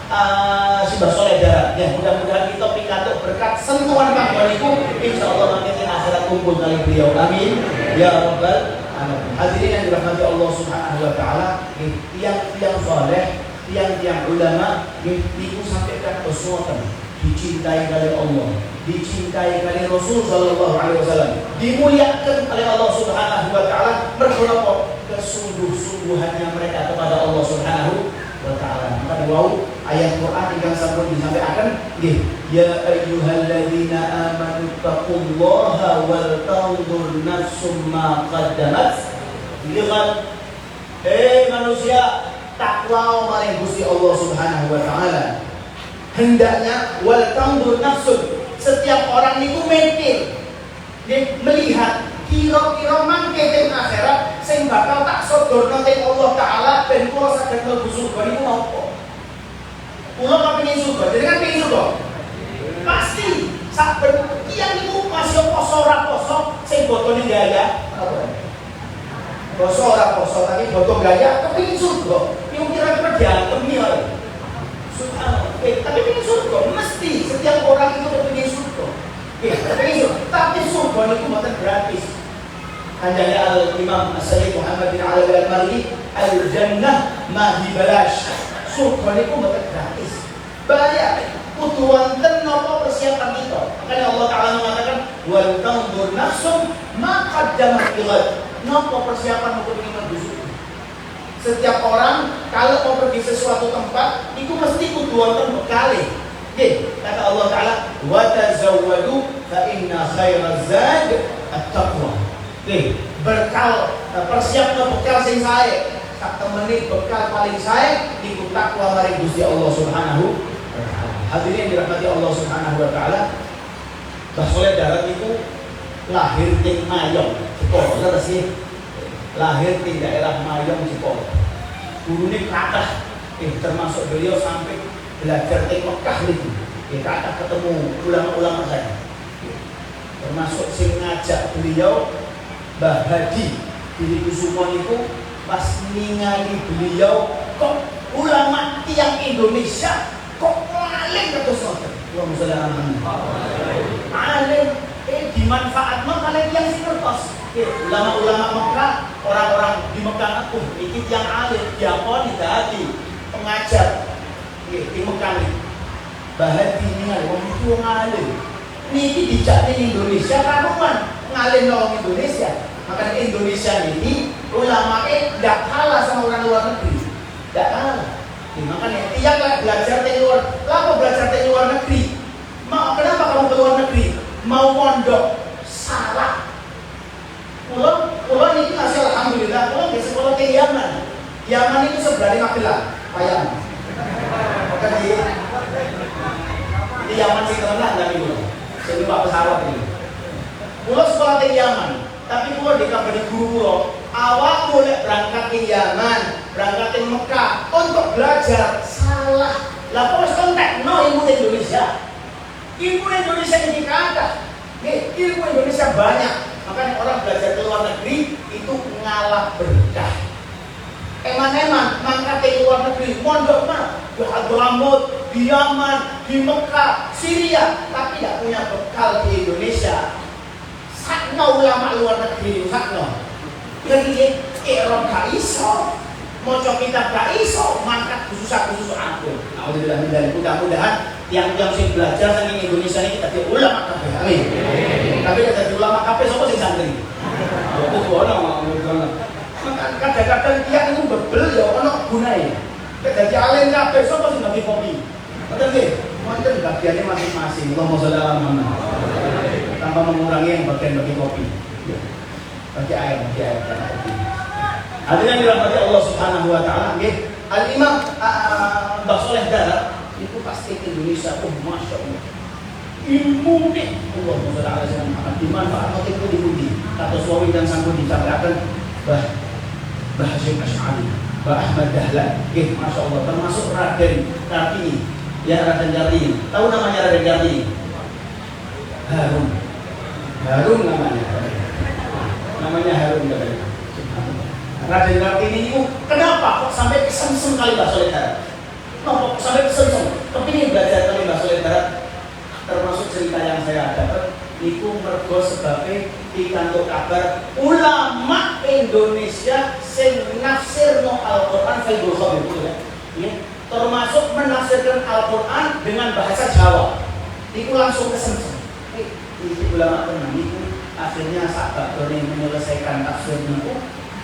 Syibah Soleh Darat. Ya, mudah-mudahan kita pikantuk berkat sentuhan panggonan iku insyaallah nanti di akhirat kumpul kali beliau. Amin. Ya rabbal alamin. Hadirin yang dirahmati Allah Subhanahu wa taala, tiang-tiang saleh, tiang-tiang ulama niku sampai kados ngoten, dicintai oleh Allah, dicintai oleh Rasul sallallahu alaihi wasallam, dimuliakan oleh Allah Subhanahu wa taala mergo kesungguh-sungguhannya mereka kepada Allah Subhanahu wa taala. Maka wau ayat Quran ingkang sampun disampaikan nggih, ya ayyuhalladzina amanu taqullaha wal tanzur nafsum ma qaddamat lighad. Manusia, takwa maring Gusti Allah Subhanahu wa taala. Hendaknya wal tanzur nafsun, setiap orang niku mikir, melihat kira-kira mangke teng akhirat sing bakal tak sodorno teng Allah taala ben kula saged mlebu surga niku napa? Kula kepengin surga, jenengan pengin surga? Pasti saben tiyang niku masih poso ora poso sing botone gaya apa? Poso ora poso tapi boto gaya kepengin surga. Yo kira-kira diantemi wae. Subhanallah. Tapi pengin surga mesti setiap orang itu kepengin surga. Kepengin surga, tapi surga niku mboten gratis. Kanjeng Al-Imam As-Sayyid Muhammad bin Ali Al-Marri, al-jannah ma hi balash. Surga niku mboten gratis. Bayar kudu wonten napa persiapan kita. Makanya Allah Taala mengatakan wal tanzur nafsum ma qaddamat lighad. Napa persiapan untuk menuju surga? Setiap orang kalau mau pergi sesuatu tempat itu mesti kudu wonten bekale. Nggih, kata Allah Taala wa tazawwadu fa inna khairaz zad at-taqwa. Nggih, bekal persiapkan bekal sing sae. Tak temeni bekal paling sae niku takwa maring Gusti Allah Subhanahu wa taala. Hadirin yang dirahmati Allah Subhanahu wa taala, Mbah Soleh Darat itu lahir di Mayong, Jepara, terus sih. Lahir di daerah Mayong, Jepara. Gurune kathah, termasuk beliau sampai belajar di Mekah niku. Kathah ketemu ulama-ulama saya. Termasuk sing ngajak beliau Mbah Hadi Diri Kusumo niku pas ningali beliau, kok ulama tiang Indonesia kok alim kados ngoten. Allahumma sholli ala Muhammad. Alim dimanfaatno kalian yang sing ngertos. Ulama-ulama Mekah, orang-orang di Mekah aku iki tiang alim, diakoni dadi pengajar di Mekah iki. Bahadi ningali wong iki wong alim. Niki dijak ning Indonesia karuan ngalim wong Indonesia. Maka di Indonesia ini ulamanya tidak kalah sama orang luar negeri, tidak kalah. Makanya tiap belajar di luar, lama belajar di luar negeri. Mau kenapa kamu ke luar negeri? Mau mondok? Salah. Pulau ini masih alhamdulillah. Pulau di sekolah ke Yaman. Yaman itu sebelah Magelang, Payang. Maka di Yaman sih terkenal nggak nih? Jadi pak pesawat ini. Pulau sekolah ke Yaman. Tapi kalau dikabari guru lo, awak boleh berangkat ke Yaman, berangkat ke Mekah untuk belajar. Salah. Lah kok kontak no ilmu Indonesia. Ilmu Indonesia ini ada. Ilmu Indonesia banyak. Makanya orang belajar ke luar negeri itu ngalah berkah. Eman-eman mangkat ke luar negeri, mondok mah di Hadramut, di Yaman, di Mekah, Syria, tapi tidak punya bekal di Indonesia. Sakno ulama luar negeri sakno. Jadi Iram gak iso, maca kitab gak iso, mangkat khusus ampun. Alhamdulillah mudah-mudahan yang sing belajar saking Indonesia ini kita jadi ulama kabeh. Amin. Tapi jadi ulama kabeh sapa sing santri? Itu ono ngono. Kadang-kadang dia itu bebel ya ono gunae. Dadi alim kabeh sapa sing ngerti kopi. Betul nggih? Wonten bagiannya masing-masing. Allahumma sholli ala Muhammad. Tanpa mengurangi yang bagian bagi kopi, bagi air karena kopi. Hadirin dirahmati Allah Subhanahu wa taala, nggih. Al-Imam Mbah Soleh Darat itu pasti Indonesia, masya Allah. Ilmu nih, Allahumma sholli ala Muhammad. Dimanfaatkan itu dipuji. Kata suami dan sanggup dicatatkan Mbah Hasyim Asy'ari, Mbah Ahmad Dahlan, nggih, masya Allah. Termasuk Raden Kartini, ya Raden Kartini. Tahu namanya Raden Kartini? Harun namanya Harun katanya. Raden Kartini itu kenapa kok sampai kesemsem kali Mbah Soleh Darat? Kenapa kok sampai kesemsem? Kepingin belajar kali Mbah Soleh Darat. Termasuk cerita yang saya dapat, itu mergo sebabnya dikantuk kabar ulama Indonesia sing nafsirno Al-Quran fil Bukhari itu ya. Termasuk menafsirkan Al-Quran dengan bahasa Jawa. Itu langsung kesemsem. Itu ulama tenang itu akhirnya sahabat Doni menyelesaikan tafsir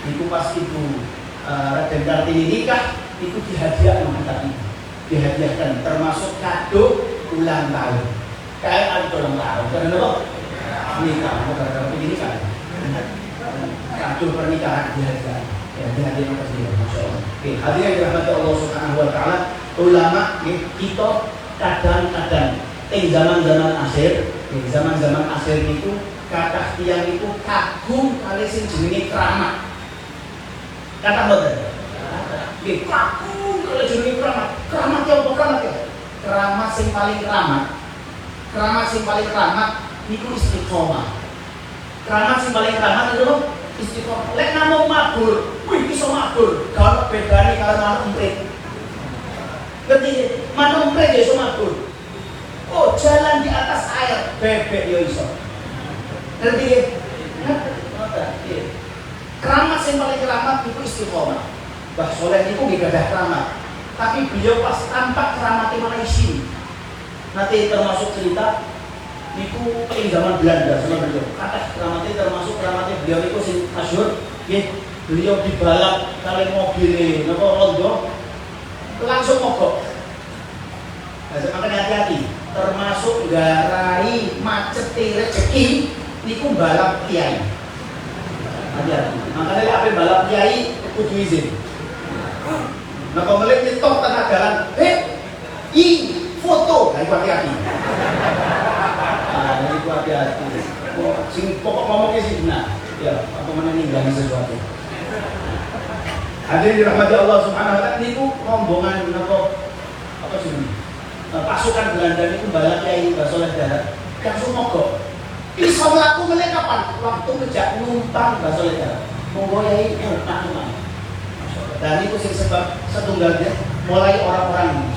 itu pas itu Raden Kartini nikah itu dihadiah kitab itu. dihadiahkan, termasuk kado ulang tahun. Kayak ada ulang tahun, karena apa? Nikah, karena begini kan. Kado pernikahan dihadiahkan, ya dihadiahkan ke dia, masya Allah. Oke, hadirin yang dirahmati Allah Subhanahu Wa Taala, ulama kita kadang-kadang zaman-zaman akhir itu kata tiang itu kagum kali sing jenenge keramat. Kata mboten? Nggih, kagum kali jenenge keramat. Keramat ya apa keramat ya? Keramat sing paling keramat. Keramat sing paling keramat niku istiqomah. Keramat sing paling keramat itu istiqomah. Lek namung mabur, wih iso mabur. Kalau bedane karo manuk emprit. Ngerti? Manuk emprit ya iso mabur. Oh, jalan di atas air, bebek yo iso. Ngerti ya? Ngerti. Keramat yang paling keramat itu istiqomah. Mbah Soleh itu nggih gadah keramat. Tapi beliau pas tampak keramatnya malah isi. Nanti termasuk cerita niku ing zaman Belanda sama beliau. Kata keramatnya termasuk keramatnya beliau niku sing masyhur, nggih. Beliau dibalap kali mobil napa rondo langsung mogok. Makanya hati-hati, termasuk garai macet rezeki niku balap kiai. Hati-hati. Makanya apa balap kiai kudu izin. Nah kalau melihat nyetok tengah jalan, foto, nah itu hati-hati. Nah itu hati-hati. Sing pokok ngomongnya sih benar. Ya, apa mana ninggalin sesuatu. Hadirin dirahmati Allah Subhanahu Wa Taala, niku rombongan apa sih ini? Pasukan Belanda itu balap kiai Mbah Soleh Darat langsung mogok. Ini sama aku mulai kapan? Waktu ngejak numpang Mbah Soleh Darat monggo yai nak. Dan itu sebab setunggalnya mulai orang-orang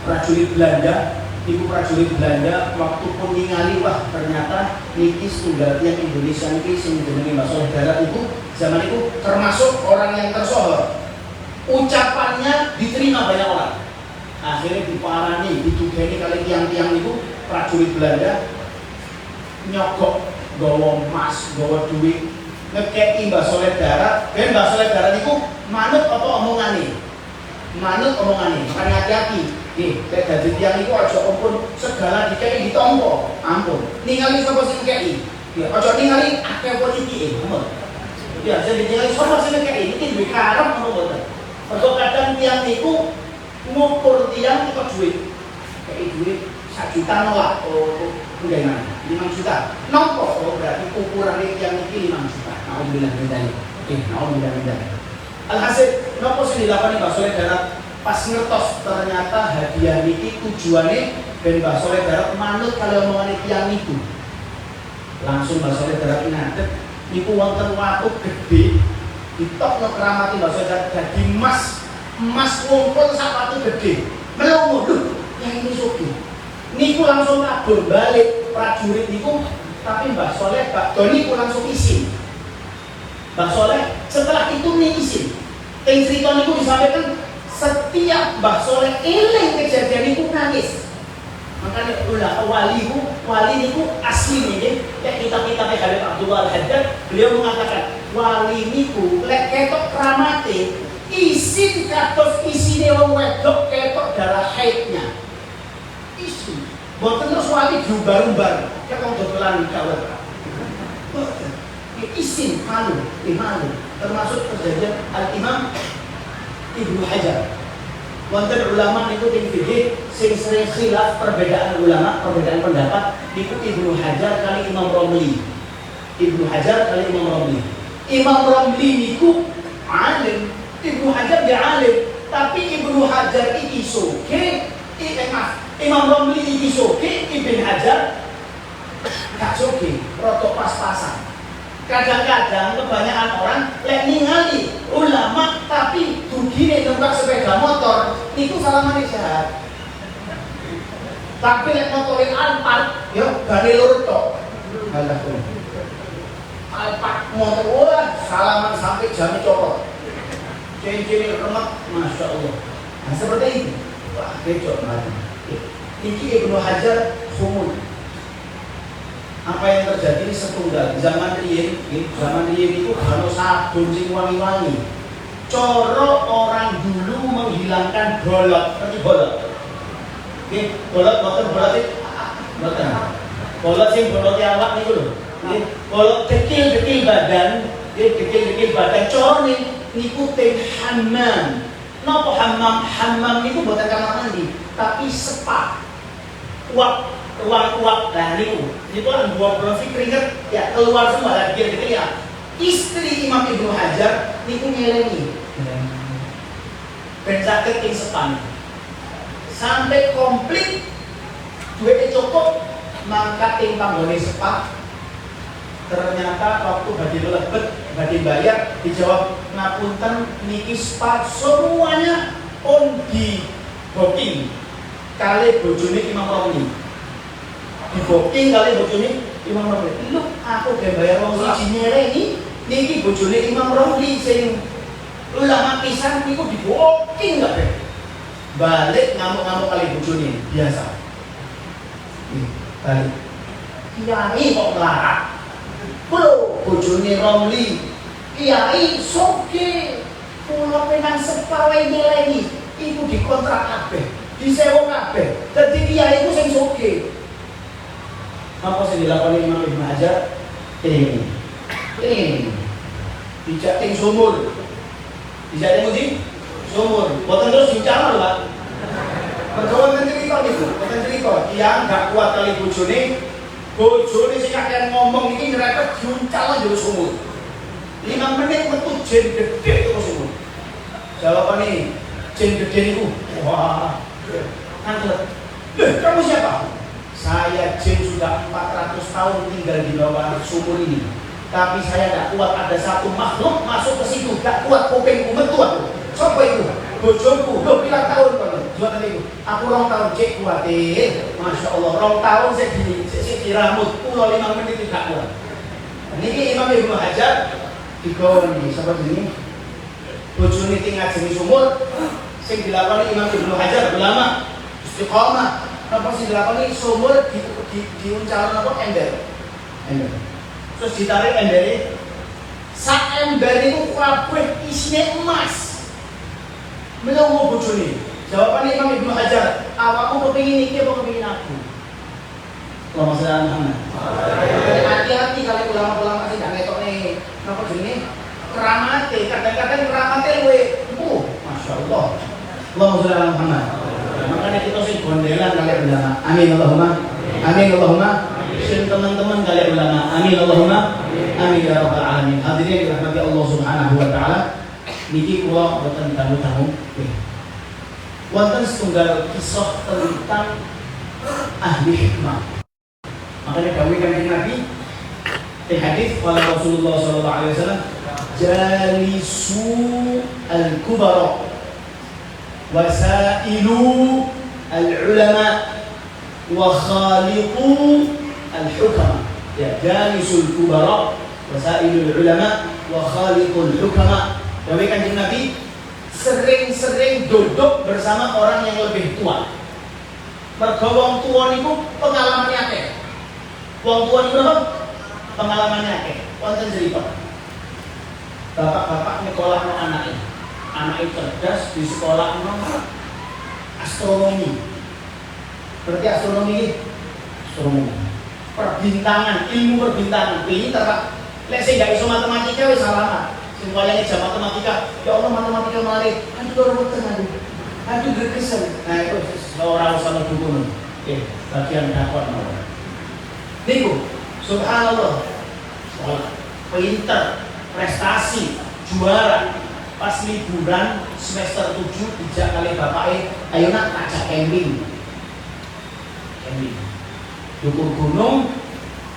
prajurit Belanda, ibu prajurit Belanda waktu pun ningali wah ternyata niki setunggal yang Indonesia niki sing jenenge Mbah Soleh Darat itu zaman itu termasuk orang yang tersohor. Ucapannya diterima banyak orang. Akhirnya diparani, ditugeni kali tiang-tiang itu prajurit Belanda nyogok gawa emas, gawa duit ngekeki Mbah Soleh Darat. Ben Mbah Soleh Darat itu manut apa omongane? Manut omongane. Makanya hati-hati. Nggih, lek dadi tiang iku aja ampun segala dikeki ditampa. Ampun. Ningali sapa sing ngekeki. Nggih, aja ningali akeh politike, ampun. Ya, jadi ningali sapa sing ngekeki iki duwe karep apa mboten. Mergo kadang tiang iku ngukur tiang itu duit kayak duit 1 juta nolak udah mana 5 juta nopo berarti ukuran tiang ini 5 juta. Alhamdulillah bendanya. Oke, alhamdulillah bendanya. Alhasil nopo sing dilakoni Mbah Soleh Darat pas ngertos ternyata hadiah niki tujuannya ben Mbah Soleh Darat manut kalau omongan tiang itu. Langsung Mbah Soleh Darat ngadeg niku wonten watu gede ditokno keramati Mbah Soleh Darat dadi emas ngumpul sak watu gede melongo lho yang ini sogi niku langsung kabur balik prajurit niku. Tapi Mbah Soleh niku langsung izin. Mbah Soleh setelah itu nih izin yang cerita niku disampaikan setiap Mbah Soleh eling kejadian niku nangis. Makanya wali niku asli nih ya kitab-kitab Habib Abdullah Al-Haddad beliau mengatakan wali niku lek ketok keramate isin kados isine wong wedok ketok darah haidnya. Isin. Mboten terus wali diumbar-umbar. Ya wong dodolan kawat. Isin malu. Termasuk kejadian Al-Imam Ibnu Hajar. Wonten ulama niku teng fikih sing sering khilaf perbedaan ulama, perbedaan pendapat niku Ibnu Hajar kali Imam Romli. Ibnu Hajar kali Imam Romli. Imam Romli niku alim. Ibnu Hajar dia alim, tapi Ibnu Hajar iki soge, Imam Romli iki soge, Ibnu Hajar gak soge, rotok pas-pasan. Kadang-kadang kebanyakan orang lek ningali ulama tapi dugine numpak sepeda motor, itu salamane sehat. Tapi lek motorin Alphard, yo gane lur tok. Halah tuh. Alphard motor wah salaman sampai jam copot. Cincin remek, masya Allah. Nah seperti ini, wah kecok mati. Ini Ibnu Hajar khumul. Apa yang terjadi ini setunggal zaman riyen itu kalau sabun sing wangi-wangi. Coro orang dulu menghilangkan bolot, ngerti bolot. Nggih, bolot boten bolot iki. Boten. Bolot sing bolot awak niku lho. Nggih, bolot dekil-dekil badan, nggih dekil-dekil badan corone niku teng hammam. Napa hammam? Hammam niku boten kamar mandi, tapi spa. Uap nah niku. Niku kan buah keringet ya keluar semua lah dekil-dekil ya. Istri Imam Ibnu Hajar niku nyelengi. Ben saged ing sepan. Sampai komplit duitnya cukup mangkat ing panggone sepak. Ternyata waktu badhe lebet badhe bayar dijawab ngapunten niki spa semuanya on di booking kali bojone Imam Romli. Di booking kali bojone Imam Romli. Lho aku ge bayar wong siji nyereni niki bojone Imam Romli sing ulama pisan niku di booking gak be. Balik ngamuk-ngamuk kali bojone biasa. Balik. Kiai kok melarat. Bro, bojone Romli. Kiai soge. Kula penang sepawe nyelengi. Iku dikontrak kabeh, disewa kabeh. Dadi kiai iku sing soge. Apa sing dilakoni Imam Ibnu Hajar? Ini. Dijak ing sumur. Dijak ing ndi? Sumur. Boten terus diucapkan lho, Pak. Perkawan cerita niku, boten cerita. Tiyang gak kuat kali bojone. Bojone sing kakean ngomong iki nyerepet diuncal nang sumur. 5 menit metu jen gede terus sumur. Jawabane jen gede niku, wah. Angkat. "Loh, kamu siapa?" "Saya jin sudah 400 tahun tinggal di bawah sumur ini. Tapi saya tidak kuat ada satu makhluk masuk ke situ, tidak kuat kupingku metu aku. Siapa itu? Bojoku, 2 tahun kan. Jual itu. Aku 2 tahun cek kuat Masya Allah, 2 tahun saya di rambut, pulau 5 menit tidak kuat. Niki Imam Ibnu Hajar dikon iki sapa jenenge? Bojone tinggal jeneng sumur sing dilakoni Imam Ibnu Hajar ulama istiqomah. Napa sing dilakoni sumur diuncal napa ember. Terus ditarik embere. Sak ember itu kabeh isine emas. Melongo bojone. Jawabane Imam Ibnu Hajar, awakmu kepengin iki apa kepengin aku? Allahumma sholli ala Muhammad. Hati-hati kali ulama-ulama sing gak ngetokne napa jenenge? Keramate, kadang-kadang keramate luwe. Masya Allah. Allahumma sholli ala Muhammad. Makanya kita sing gondelan kali ulama. Amin Allahumma. Amin Allahumma. Sing teman-teman kali ulama. Amin Allahumma. Amin ya rabbal alamin. Hadirin dirahmati Allah Subhanahu wa taala. Niki kula boten tamu-tamu. Wonten setunggal kisah tentang ahli hikmah. Makanya dawuh Kanjeng Nabi di hadis qala Rasulullah sallallahu alaihi wasallam jalisu al-kubara wasailu al-ulama wa khaliqu al-hukama. Ya, jalisul kubara wasailu al-ulama wa khaliqul hukama. Dawuh Kanjeng Nabi, sering-sering duduk bersama orang yang lebih tua. Mergo wong tua niku pengalamannya akeh. Wong tua niku apa? Pengalamannya akeh. Wonten cerita. Bapak-bapak nyekolahno anake. Anake cerdas di sekolahno astronomi. Berarti astronomi iki astronomi. Perbintangan, ilmu perbintangan. Pinter, Pak. Lek sing gak iso matematika wis salah. Sing wayane jam matematika, ya Allah matematika malih. Aduh karo weten aduh gregesen. Nah itu ora usah dukun. Oke, bagian dakon mawon. Niku subhanallah. Pinter, prestasi, juara. Pas liburan semester 7 dijak kali bapake, ayo nak ajak camping. Dukur gunung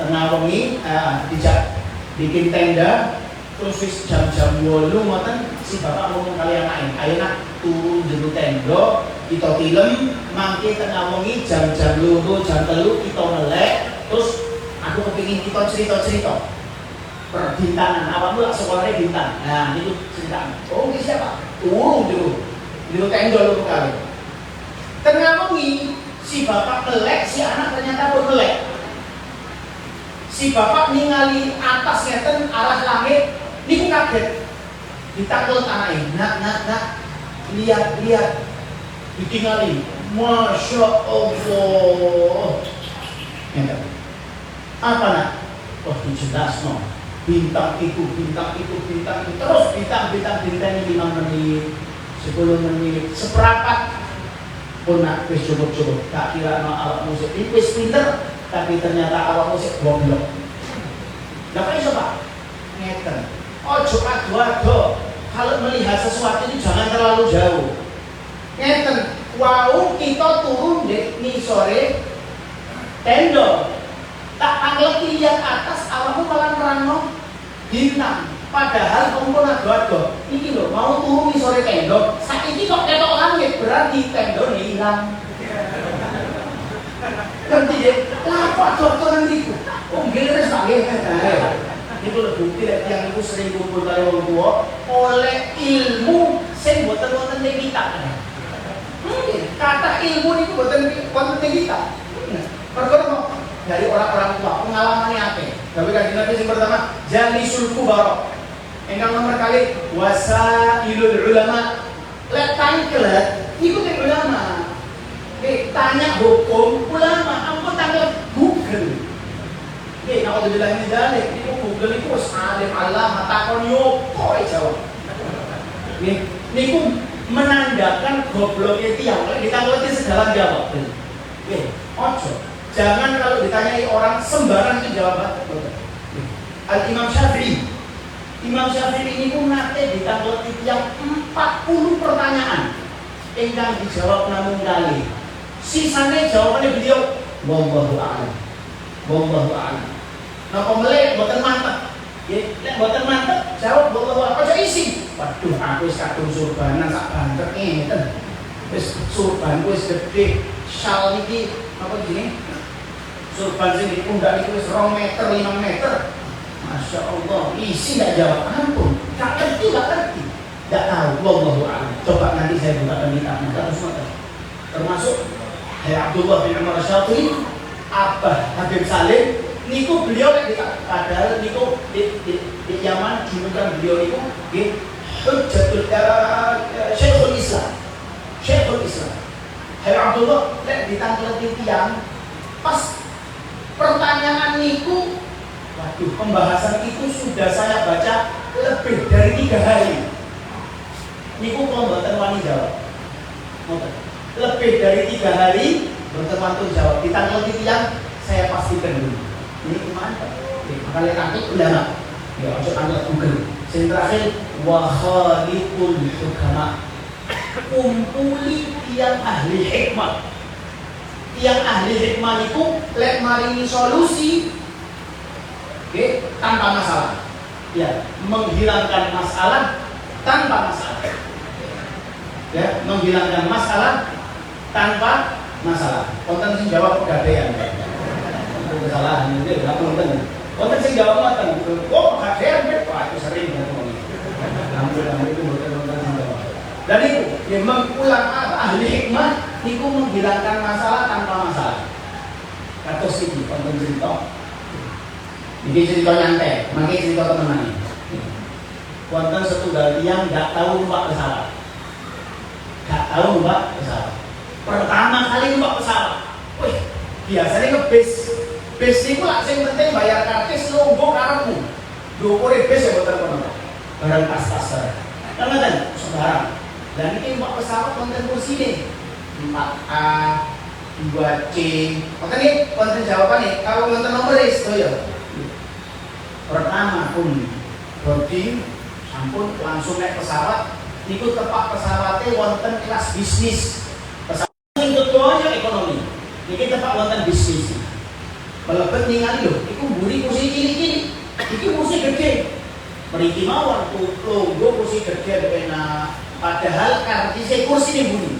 tengah wengi dijak bikin tenda. Terus wis jam-jam 8 ngoten si bapak ngomong kali anake, ayo nak turun jero tenda, kita film, mangke tengah wengi jam-jam 2, jam 3 kita melek, terus aku kepengin kita cerita-cerita. Perbintangan, awakmu lak sekolahnya bintang. Nah, niku cerita. Oh, iki siapa? Turun jero tenda lho kali. Tengah wengi si bapak melek, si anak ternyata pun melek. Si bapak ningali atas ngeten arah langit. Niku kaget, ditakut anaknya, nak, lihat, ditinggali. Masya Allah. Ya, apa nak? Oh dijelas no. Bintang itu, terus bintang ini 5 menit, 10 menit, seperempat pun nak wis cukup. Tak kira no awak musik wis pinter, tapi ternyata awak musik goblok. Nggak iso Pak. Ngeten. Ojo ado-ado. Kalau melihat sesuatu itu jangan terlalu jauh. Ngeten. Wau kita turun di ngisore tenda. Tak anggap lihat atas awakmu malah nerangno bintang. Padahal kamu pun ado-ado. Iki lho mau turun ngisore tenda. Saiki kok ketok langit berarti tenda hilang. Ngerti ya? Lah kok ado-ado nang niku? Oh nggih wis tak nggih. Itu lho bukti lek yang iku sering kumpul karo wong tuwa oleh ilmu sing boten wonten ing kitab. Kata ilmu niku boten wonten ing kitab. Perkara dari orang-orang tua pengalamannya apa? Tapi kan Nabi yang pertama jalisul kubara. Engkang nomor kali wasailul ulama. Lek tangkelet iku teng ulama. Tanya hukum ulama, ampun tangkel Google. Kalau dibilang ini dalek, itu Google itu alim Allah takon yopo jawab. Niku menandakan gobloknya tiang. Kalau ditangkoti segala jawab. Ojo. Jangan kalau ditanyai orang sembarang itu jawab. Al-Imam Syafi'i. Imam Syafi'i ini pun nate ditangkoti tiang 40 pertanyaan. Engkang dijawab namun kali. Sisanya jawabannya beliau wallahu a'lam. Wallahu a'lam. Nah pemelek boten mantep. Nek boten mantep jawab wallahu a'lam. Aja isi. Waduh aku wis kadung surbanan sak banter ngeten. Wis surban wis gede. Syal niki apa jenenge? Surban sing di pundak itu wis 2 meter 5 meter. Masya Allah, isi nggak jawab ampun. Gak ngerti. Gak tahu. Wallahu a'lam. Coba nanti saya bukakan kitabnya terus mata. Termasuk Abdullah bin Umar Syafii, Abah Habib Salim, niku beliau padahal niku di Yaman julukan beliau niku di Hujjatul Syekhul Islam. Hai Abdullah, lek ditangkleti tiang pas pertanyaan niku, waduh pembahasan itu sudah saya baca lebih dari 3 hari. Niku kalau mboten wani jawab. Lebih dari 3 hari berteman jawab. Ditangkleti tiang saya pastikan dulu. Ini gimana? Makanya takut ulama. Ya, ojo angkat Google. Yang terakhir wa khaliqul hukama. Kumpuli tiang ahli hikmah. Tiang ahli hikmah itu lek maringi solusi tanpa masalah. Ya, menghilangkan masalah tanpa masalah. Ya, menghilangkan masalah tanpa masalah. Konten sing jawab kegadean. Kesalahan itu enggak konten. Konten sing jawab mateng. Oh, kegadean Pak, itu sering ngomong. Alhamdulillah itu konten sing jawab. Dan itu memang ulama ahli hikmah itu menghilangkan masalah tanpa masalah. Kados iki konten cerita. Iki cerita nyantai, mangke cerita temenan. Konten setunggal tiang enggak tahu numpak pesawat. Enggak tahu numpak pesawat. Pertama kali numpak pesawat. Wih, biasanya ke bis. Bis niku lak sing penting bayar karcis lungguh karepmu. Dhuwure bis ya boten kono. Barang tas-tas. Teman-teman, sembarang. Dan ini numpak pesawat konten kursi nih 4A, 2C. Maka nih konten jawabannya kalau konten nomor itu ya. Pertama pun boarding, sampun langsung naik pesawat. Niku tepak pesawatnya wonten kelas bisnis. Pesawat yang keduanya ekonomi. Niki tepak wonten bisnis. Melebet ningali lho, iku mburi kursi cilik-cilik. Iki kursi gede. Mriki mawon lungguh kursi gede enak. Padahal karcis kursi ini bunyi.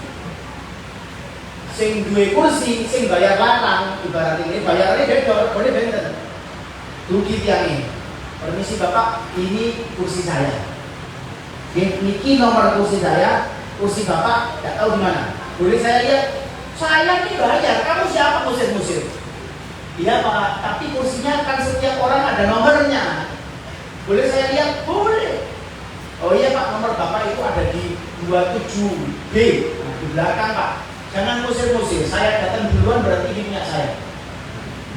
Sing duwe kursi, sing bayar larang, ibarat ini bayarannya beda, boleh benten. Dugi tiangnya. Permisi Bapak, ini kursi saya. Niki nomor kursi saya, kursi Bapak tidak tahu di mana. Boleh saya lihat? Saya ini bayar, kamu siapa musir-musir? Iya Pak, tapi kursinya kan setiap orang ada nomornya. Boleh saya lihat? Boleh. Oh iya Pak, nomor Bapak itu ada di 27B. Nah, belakang Pak. Jangan musir-musir. Saya datang duluan berarti ini punya saya.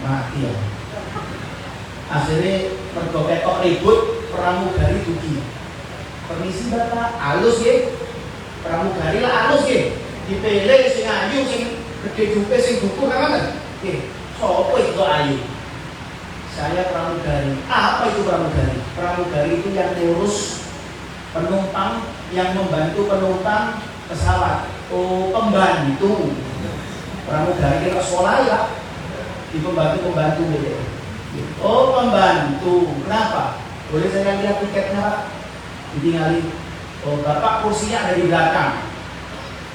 Mati ya. Akhirnya mergo ketok ribut, pramugari dugi. Permisi Bapak, halus ya. Pramugari lah halus ya. Dipilih sing ayu, sing gede dupe, sing dukur kan? Nggih. Sopo itu ayu? Saya pramugari. Apa itu pramugari? Pramugari itu yang ngurus penumpang, yang membantu penumpang pesawat. Oh, pembantu. Pramugari kita sekolah ya. Di pembantu gitu. Oh, pembantu. Kenapa? Boleh saya lihat tiketnya Pak? Ditinggalin. Oh, Bapak kursinya ada di belakang.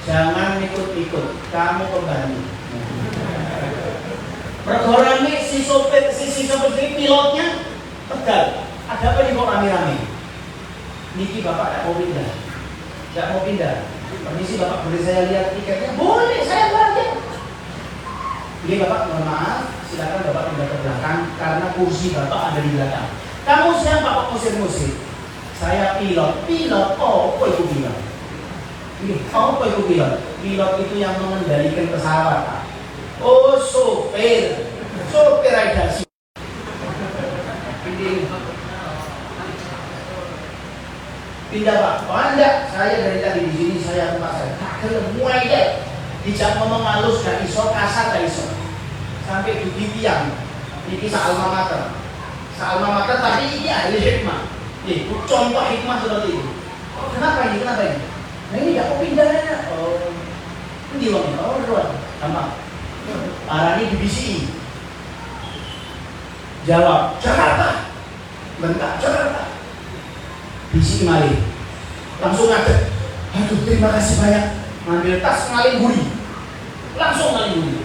Jangan ikut-ikut. Kamu pembantu. Pergorane si sopir ini pilotnya tegal. Ada apa nih kok rame-rame? Niki Bapak tak mau pindah. Tidak mau pindah. Permisi Bapak, boleh saya lihat tiketnya? Boleh, saya bayar. Ini Bapak, mohon maaf, silakan Bapak pindah ke belakang karena kursi Bapak ada di belakang. Kamu siapa Pak musir-musir? Saya pilot. Pilot? Oh, apa itu pilot? Ini, apa itu pilot? Pilot itu yang mengendalikan pesawat Pak. Oh, sopir. Sopir aja sih. Pindah Pak. Oh enggak, saya dari tadi di sini saya tempat saya. Tak mulai deh. Dijak ngomong halus gak iso, kasar gak iso. Sampai dugi tiang. Ini alma mater. Alma mater tapi ini ahli hikmah. Nih, contoh hikmah seperti itu. Oh, kenapa ini? Kenapa ini? Nah ini gak mau pindahnya. Oh, ini wong. Oh, ruang. Gampang. Arani di BCI. Jawab, Jakarta. Bentar, Jakarta. BCI malih. Langsung ngadep. Aduh, terima kasih banyak. Ngambil tas ngaling guri. Langsung ngaling guri.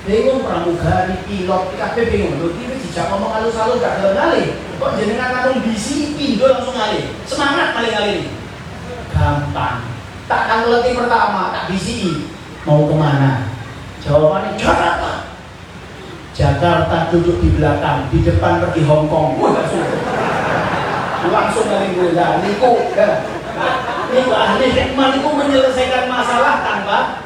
Bingung pramugari, pilot, PKP bingung. Loh, ini dijak ngomong halus-halus gak ada ngalih. Kok jenengan ngomong BCI pindo langsung ngalih. Semangat ngalih-ngalih. Gampang. Tak kan letih pertama, tak BCI. Mau kemana? Jawabannya Jakarta. Jakarta duduk di belakang, di depan pergi Hong Kong. Wah, langsung dari bulan. Niku, niku ahli hikmah niku menyelesaikan masalah tanpa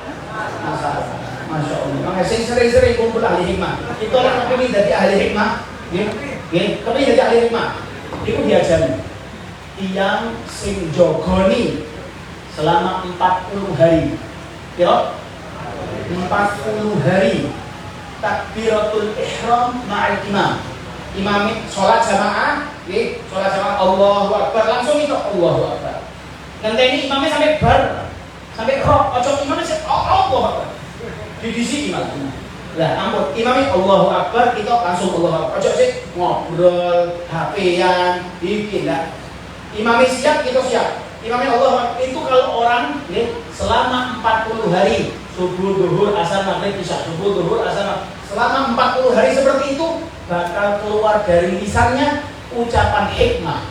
masalah. Masya Allah. Makanya sering-sering kumpul ahli hikmah. Itu orang kami jadi ahli hikmah. Kami jadi ahli hikmah. Itu diajari. Yang sing jogoni selama 40 hari. Ya? 40 hari takbiratul ihram ma'al imam. Imam sholat jamaah, sholat jamaah Allahu Akbar, langsung itu Allahu Akbar. Nanti ini imamnya sampai bar, sampai roh, ojo imamnya sampai Allahu Akbar. Di sini imam. Lah, ampun, imamnya Allahu Akbar, kita langsung Allahu Akbar. Ojo sih ngobrol, HP-an, bikin lah. Imamnya siap, kita siap. Imamnya Allahu Akbar. Itu kalau orang selama 40 hari subuh, duhur, asar, maghrib, isya, subuh, duhur, asar, maghrib. Selama 40 hari seperti itu bakal keluar dari lisannya ucapan hikmah.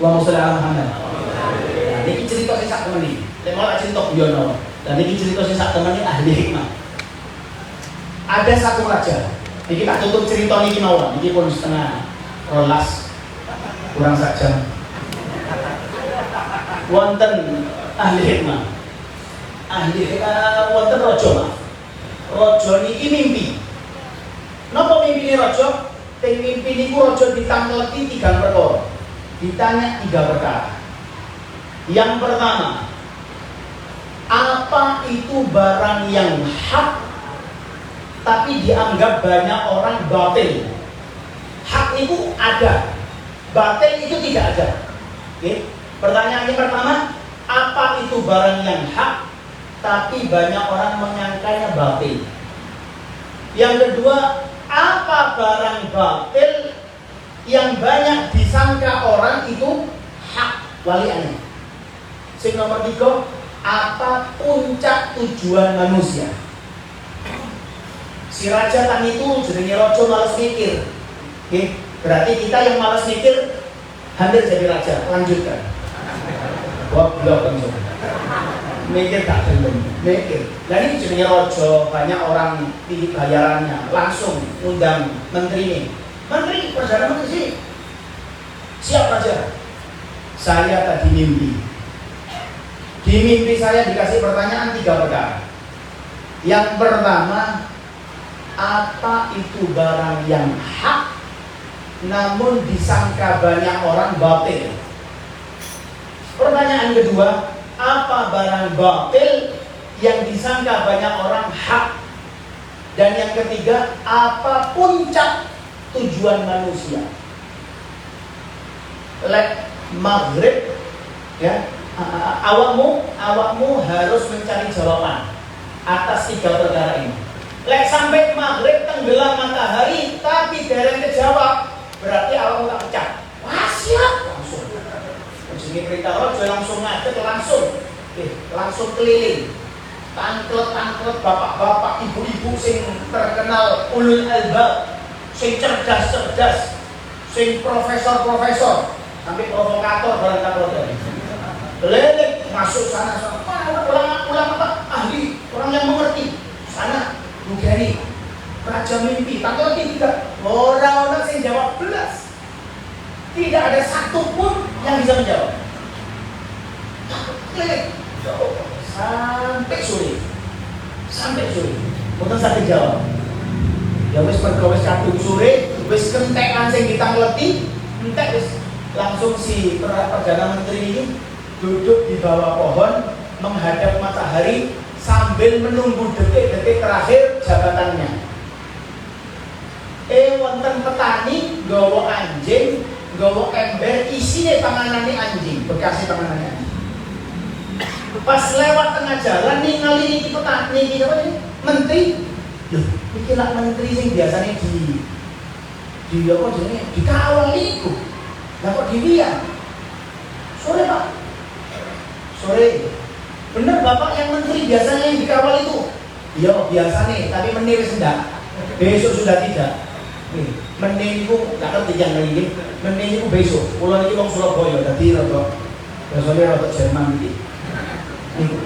Allahumma sholli ala Muhammad. Nah, ini cerita sing sak temen iki. Tema lak cerita Yono. Dan ini cerita sing sak temen ahli hikmah. Ada satu raja. Iki tak tutup cerita niki mawon. Iki pun setengah rolas kurang sak jam. Wonten ahli hikmah. Wonten raja. Raja niki mimpi. Napa mimpine raja? Teng mimpi niku raja ditamleki 3 perkara. Ditanya 3 perkara. Yang pertama, apa itu barang yang hak tapi dianggap banyak orang batil? Hak itu ada, batil itu tidak ada. Oke? Pertanyaan yang pertama, apa itu barang yang hak tapi banyak orang menyangkanya batil? Yang kedua, apa barang batil yang banyak disangka orang itu hak waliannya? Sing nomor 3, apa puncak tujuan manusia? Si raja kan itu jenenge raja malas mikir. Oke, berarti kita yang malas mikir hampir jadi raja. Lanjutkan. Wah, belum mikir tak gelem, mikir. Lah ini jenenge raja, banyak orang tinggi bayarannya, langsung undang menteri. Menteri Perdana Menteri sih. Siap raja. Saya tadi mimpi Di mimpi saya dikasih pertanyaan 3 perkara. Yang pertama, apa itu barang yang hak namun disangka banyak orang batil? Pertanyaan kedua, apa barang batil yang disangka banyak orang hak? Dan yang ketiga, apa puncak tujuan manusia? Maghrib, ya, awakmu harus mencari jawaban atas 3 perkara ini. Sampai maghrib tenggelam matahari tapi dereng kejawab, berarti awakmu tak pecah. Wah, siap, langsung. Jenenge perintah rojo langsung ngadeg, langsung keliling. Tangklet bapak-bapak, ibu-ibu sing terkenal ulul albab, sing cerdas-cerdas, sing profesor-profesor, sampai provokator barang kapolda. Keliling masuk sana, ulama ahli, orang yang mengerti. Sana, Bugani, Raja Mimpi, tak lagi tidak. Orang-orang sing jawab belas. Tidak ada satupun yang bisa menjawab. Keliling sampai sore, bukan sakit jawab. Ya wis perkawis kadung sore, wis kentekan sing ditangleti, entek wis langsung si Perdana Menteri ini duduk di bawah pohon menghadap matahari sambil menunggu detik-detik terakhir jabatannya. Wonten petani nggawa anjing, nggawa ember isine panganane anjing, bekasé panganane anjing. Pas lewat tengah jalan ningali niki petani niki apa ini? Menteri. Loh, iki lak menteri sing biasane di apa jenenge? Dikawal iku. Lah kok dilihat? Sore, Pak. Sore. Bener Bapak yang menteri biasanya yang dikawal itu? Iya, biasanya, tapi menir wis ndak. Besok sudah tidak. Nih, menir iku gak ngerti yang ngene. Menir iku besok. Kula niki wong Surabaya dadi rada biasane rada Jerman iki.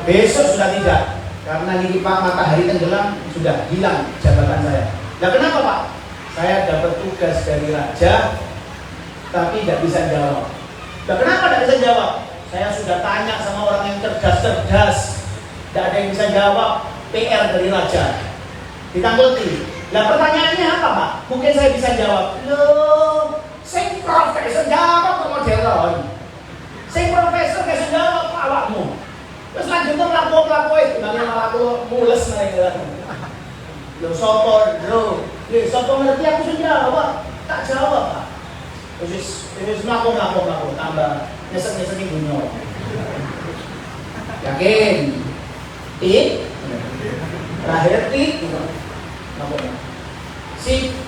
Besok sudah tidak, karena ini Pak matahari tenggelam sudah hilang jabatan saya. Nah kenapa Pak? Saya dapat tugas dari raja, tapi tidak bisa jawab. Nah kenapa tidak bisa jawab? Saya sudah tanya sama orang yang cerdas-cerdas, tidak ada yang bisa jawab. PR dari raja ditangguti. Nah pertanyaannya apa Pak? Mungkin saya bisa jawab. Loh, saya profesor jawab kok modern. Saya profesor kasih jawab Pak awakmu. Terus lanjutnya melaku itu, bagaimana melaku mules mereka. Lo sopo, sopo ngerti aku sudah jawab, tak jawab Pak. Terus melaku, tambah nyesek dunia. Yakin? Terakhir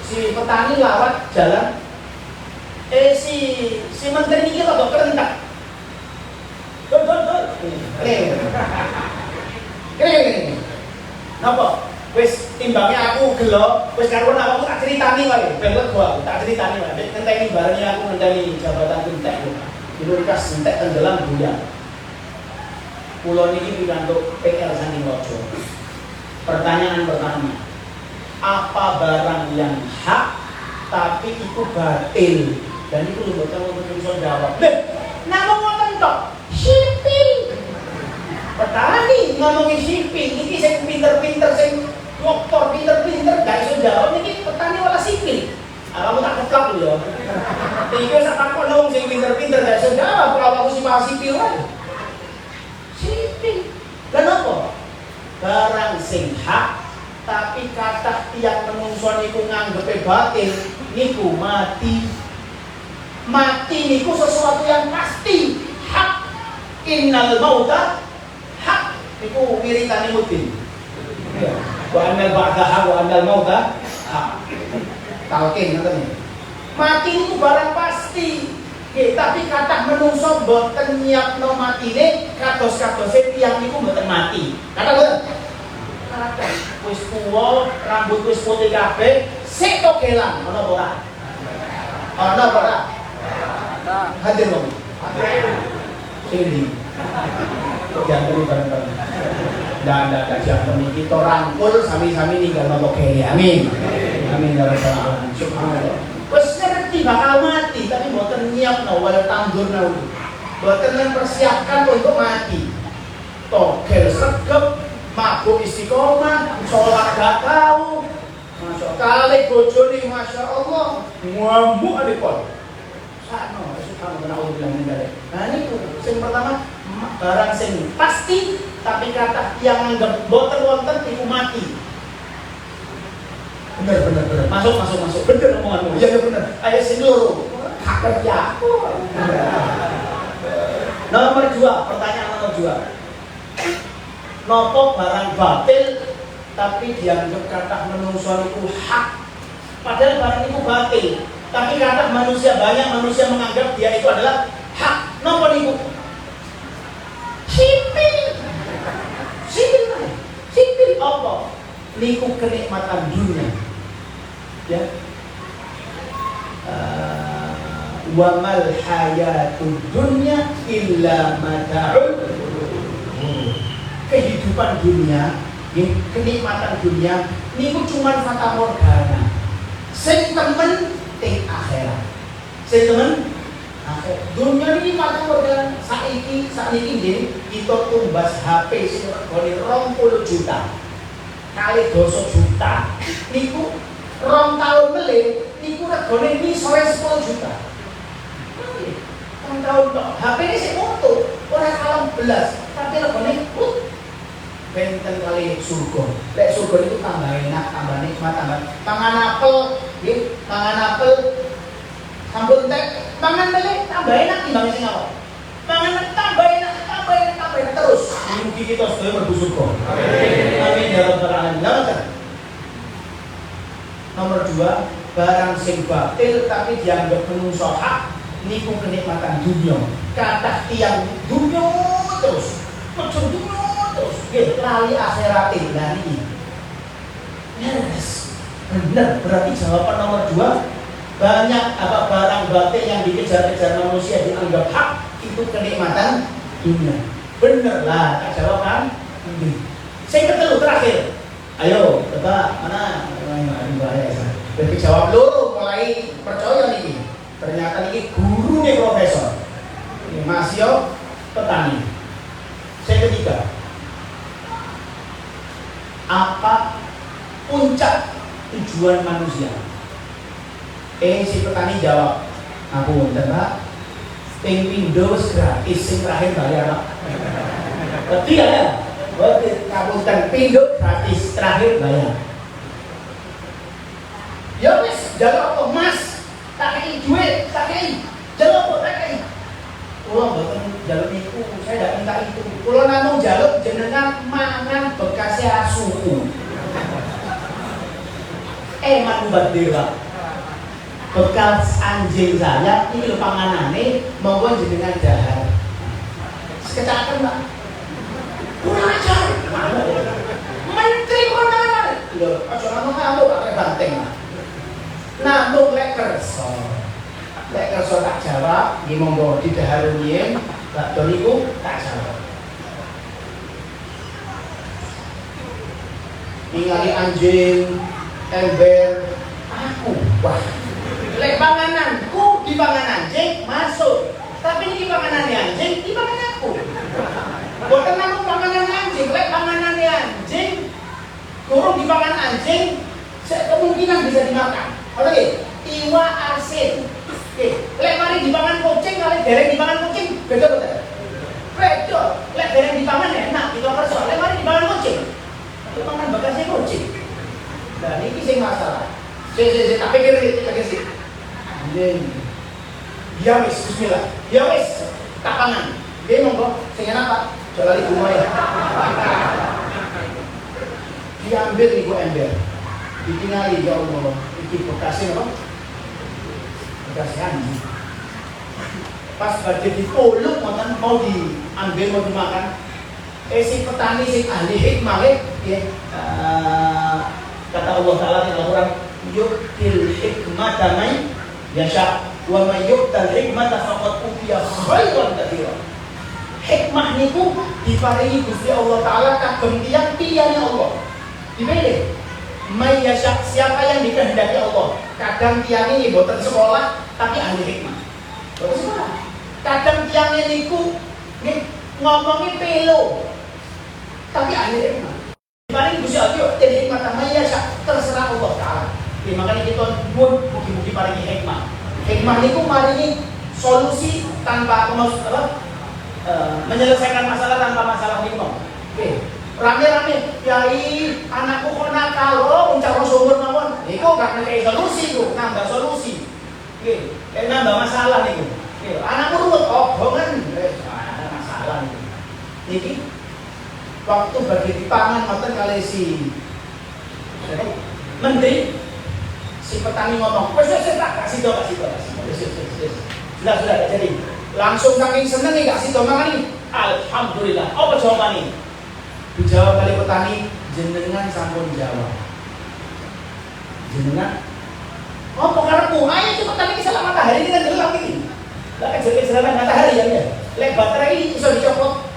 si petani lawat jalan. Si menteri ini kok kerentak. Kering. Napa? Wis timbangnya aku gelo, wis karuan aku tak critani wae. Ben gua tak critani wae. Nek ngenteni bareng aku ngenteni jabatan entek kok. Dilukas entek tenggelam buyar. Kula niki pikantuk PR saking Rojo. Pertanyaan pertama. Apa barang yang hak tapi itu batil? Dan itu lho mboten bisa jawab. Namung ngoten tok. Shipping. Petani ngomongin shipping, ini saya pinter-pinter, saya dokter pinter-pinter, gak bisa jawab, ini petani wala sipil. Kamu tak keplak dulu ya. Tiga saya takut dong, saya pinter-pinter, gak bisa jawab, kalau aku sih sipil kan. Shipping. Kenapa? Barang sing hak, tapi kata tiang menungson niku nganggepe batil, niku mati. Mati niku sesuatu yang pasti, hak. Innal mauta hak. Iku wiritane Mutin. Wa annal ba'daha wa annal mauta hak. Talqin ngoten. Mati itu barang pasti. Tapi kathah menungso boten nyiapno matine kados-kadose tiyang niku boten mati. Kata boten. Kathah wis tuwa, rambut wis putih kabeh, sik tok kelang, ana apa ora? Ana apa ora? Hadir wong. Sini jangan bareng-bareng. Ndak jangan kita rangkul sami-sami ninggal nopo kene. Amin. Amin ya rabbal alamin. Subhanallah. Wis ngerti bakal mati tapi mboten nyiapno wala tanggurna. Mboten mempersiapkan untuk mati. togel sregep, mabuk istiqomah, sholat gak tahu. Masya kali bojone Masya Allah ngamuk alipon. Sakno, subhanallah kena Allah bilang ini. Nah ini yang pertama barang sing pasti tapi kata yang anggap boten wonten iku mati. Bener. Masuk. Bener omonganmu. Iya bener. Ayo sing loro. Hak kerja. Nomor 2, pertanyaan nomor 2. Nopo barang batil tapi dianggap kata menungso itu hak. Padahal barang itu batil. Tapi kata banyak manusia menganggap dia itu adalah hak. Nopo niku? Sipil apa? Niku kenikmatan dunia. Ya. Wa mal hayatud dunya illa mata'ul. Kehidupan dunia, kenikmatan dunia niku cuma fata morgana. Sing temen ting akhirat. Sing temen akhirat. Dunia ini fata morgana. Saiki nggih kita tumbas HP sing regane 20 juta. Kali 2 juta. Niku 2 tahun melih niku regane misore 10 juta. Tahun tok. HP ini sing foto, ora kalam belas, tapi regane benten kali surga. Lek surga itu tambah enak, tambah nikmat, tambah mangan apel, nggih, mangan apel sampun tek, mangan melih tambah enak timbang sing awak. Mangan tambah enak terus. Mugi kita sedaya mlebu surga. Amin ya rabbal alamin. Nomor 2, barang sing batil tapi dianggap menungso hak niku kenikmatan dunia. Kata tiang dunia terus, macam dunia terus. Nggih, lali akhirat lali. Yes. Benar, berarti jawaban nomor 2 banyak barang batil yang dikejar-kejar manusia dianggap hak itu kenikmatan dunia. Bener lah, tak jawab kan? Saya ketelu terakhir. Ayo, coba mana? Bahaya. Jadi jawab loro mulai percaya nih. Ternyata ini guru nih profesor. Ini Mas Yo petani. Saya ketiga. Apa puncak tujuan manusia? Si petani jawab, aku Pak, ping Windows gratis, sing terakhir bayar Pak. Tapi ya, kabupaten Pindho gratis, terakhir bayar. Ya wis, jaluk apa Mas? Tak kei duit, tak kei. Jaluk apa tak kei? Kula mboten jaluk niku, saya ndak minta itu. Kula namung jaluk jenengan mangan bekasnya suku. Man mubadhir Pak. Bekas anjing saya ini lho panganane monggo jenengan dahar. Sekecakaken Pak. Kurang ajar. Menteri kono. Lho, aja ngamuk pakai banteng. Namung lek kersa. Lek kersa tak jawab, nggih monggo didahar riyen, bakdo niku tak jawab. Ningali anjing, ember, aku. Wah. Lek pangananku di panganan anjing masuk. Tapi ini panganan anjing di panganan aku. Boten namung panganan anjing, lek panganan anjing kurung di panganan anjing, kemungkinan bisa dimakan. Apa nggih? Iwa asin. Nggih, lek mari dipangan kucing kali dereng dipangan kucing, beda boten? Beda. Lek dereng dipangan enak, itu kerso. Lek mari dipangan kucing. Dipangan bekasnya kucing. Lah niki sing masalah. Sik tak pikir sih. Anjing. Ya wis, bismillah. Ya wis, tak pangan. Nggih monggo, sing enak Pak. Jalali bunga ya. Diambil niku ember. Ditingali ya Allah. Iki bekasnya apa? Bekasnya anjing. Pas badhe dipoluk ngoten mau diambil mau dimakan. Si petani sing ahli hikmah ya. Kata Allah Taala di Al-Qur'an, yu'til hikmata man yasha wa may yu'tal hikmata faqad utiya khairan katsiran. Hikmah niku diparingi Gusti Allah Taala kagem tiyang pilihane Allah. Dipilih. May yasha, siapa yang dikehendaki Allah. Kadang tiyang ini boten sekolah tapi ahli hikmah. Boten sekolah. Kadang tiyang niku ngomongi pelo. tapi ahli hikmah. Paling Gusti Allah jadi hikmah tamaya terserah Allah Taala. Makanya kita pun mugi-mugi paringi hikmah. Hikmah niku maringi solusi tanpa menyelesaikan masalah tanpa masalah hikmah. Oke. Rame-rame, yai anakku kok nakal, uncak sumber mawon. Iku gak ngekei solusi tuh, nambah solusi. Oke, nambah masalah niku. Oke, anakku ruwet, obongan, ada masalah niku. Niki waktu bagi dipangan ngoten kali si menteri si petani ngomong, wes tak kasih do. Sudah jadi. Langsung saking seneng nih kasih do mangani. Alhamdulillah. Apa jawabane? Dijawab kali petani, jenengan sampun jawab. Jenengan apa karepmu? Ayo cepet tadi kisah matahari ini kan gelap ini. Lah kan jadi selama matahari ya. Lek baterai ini bisa dicopot.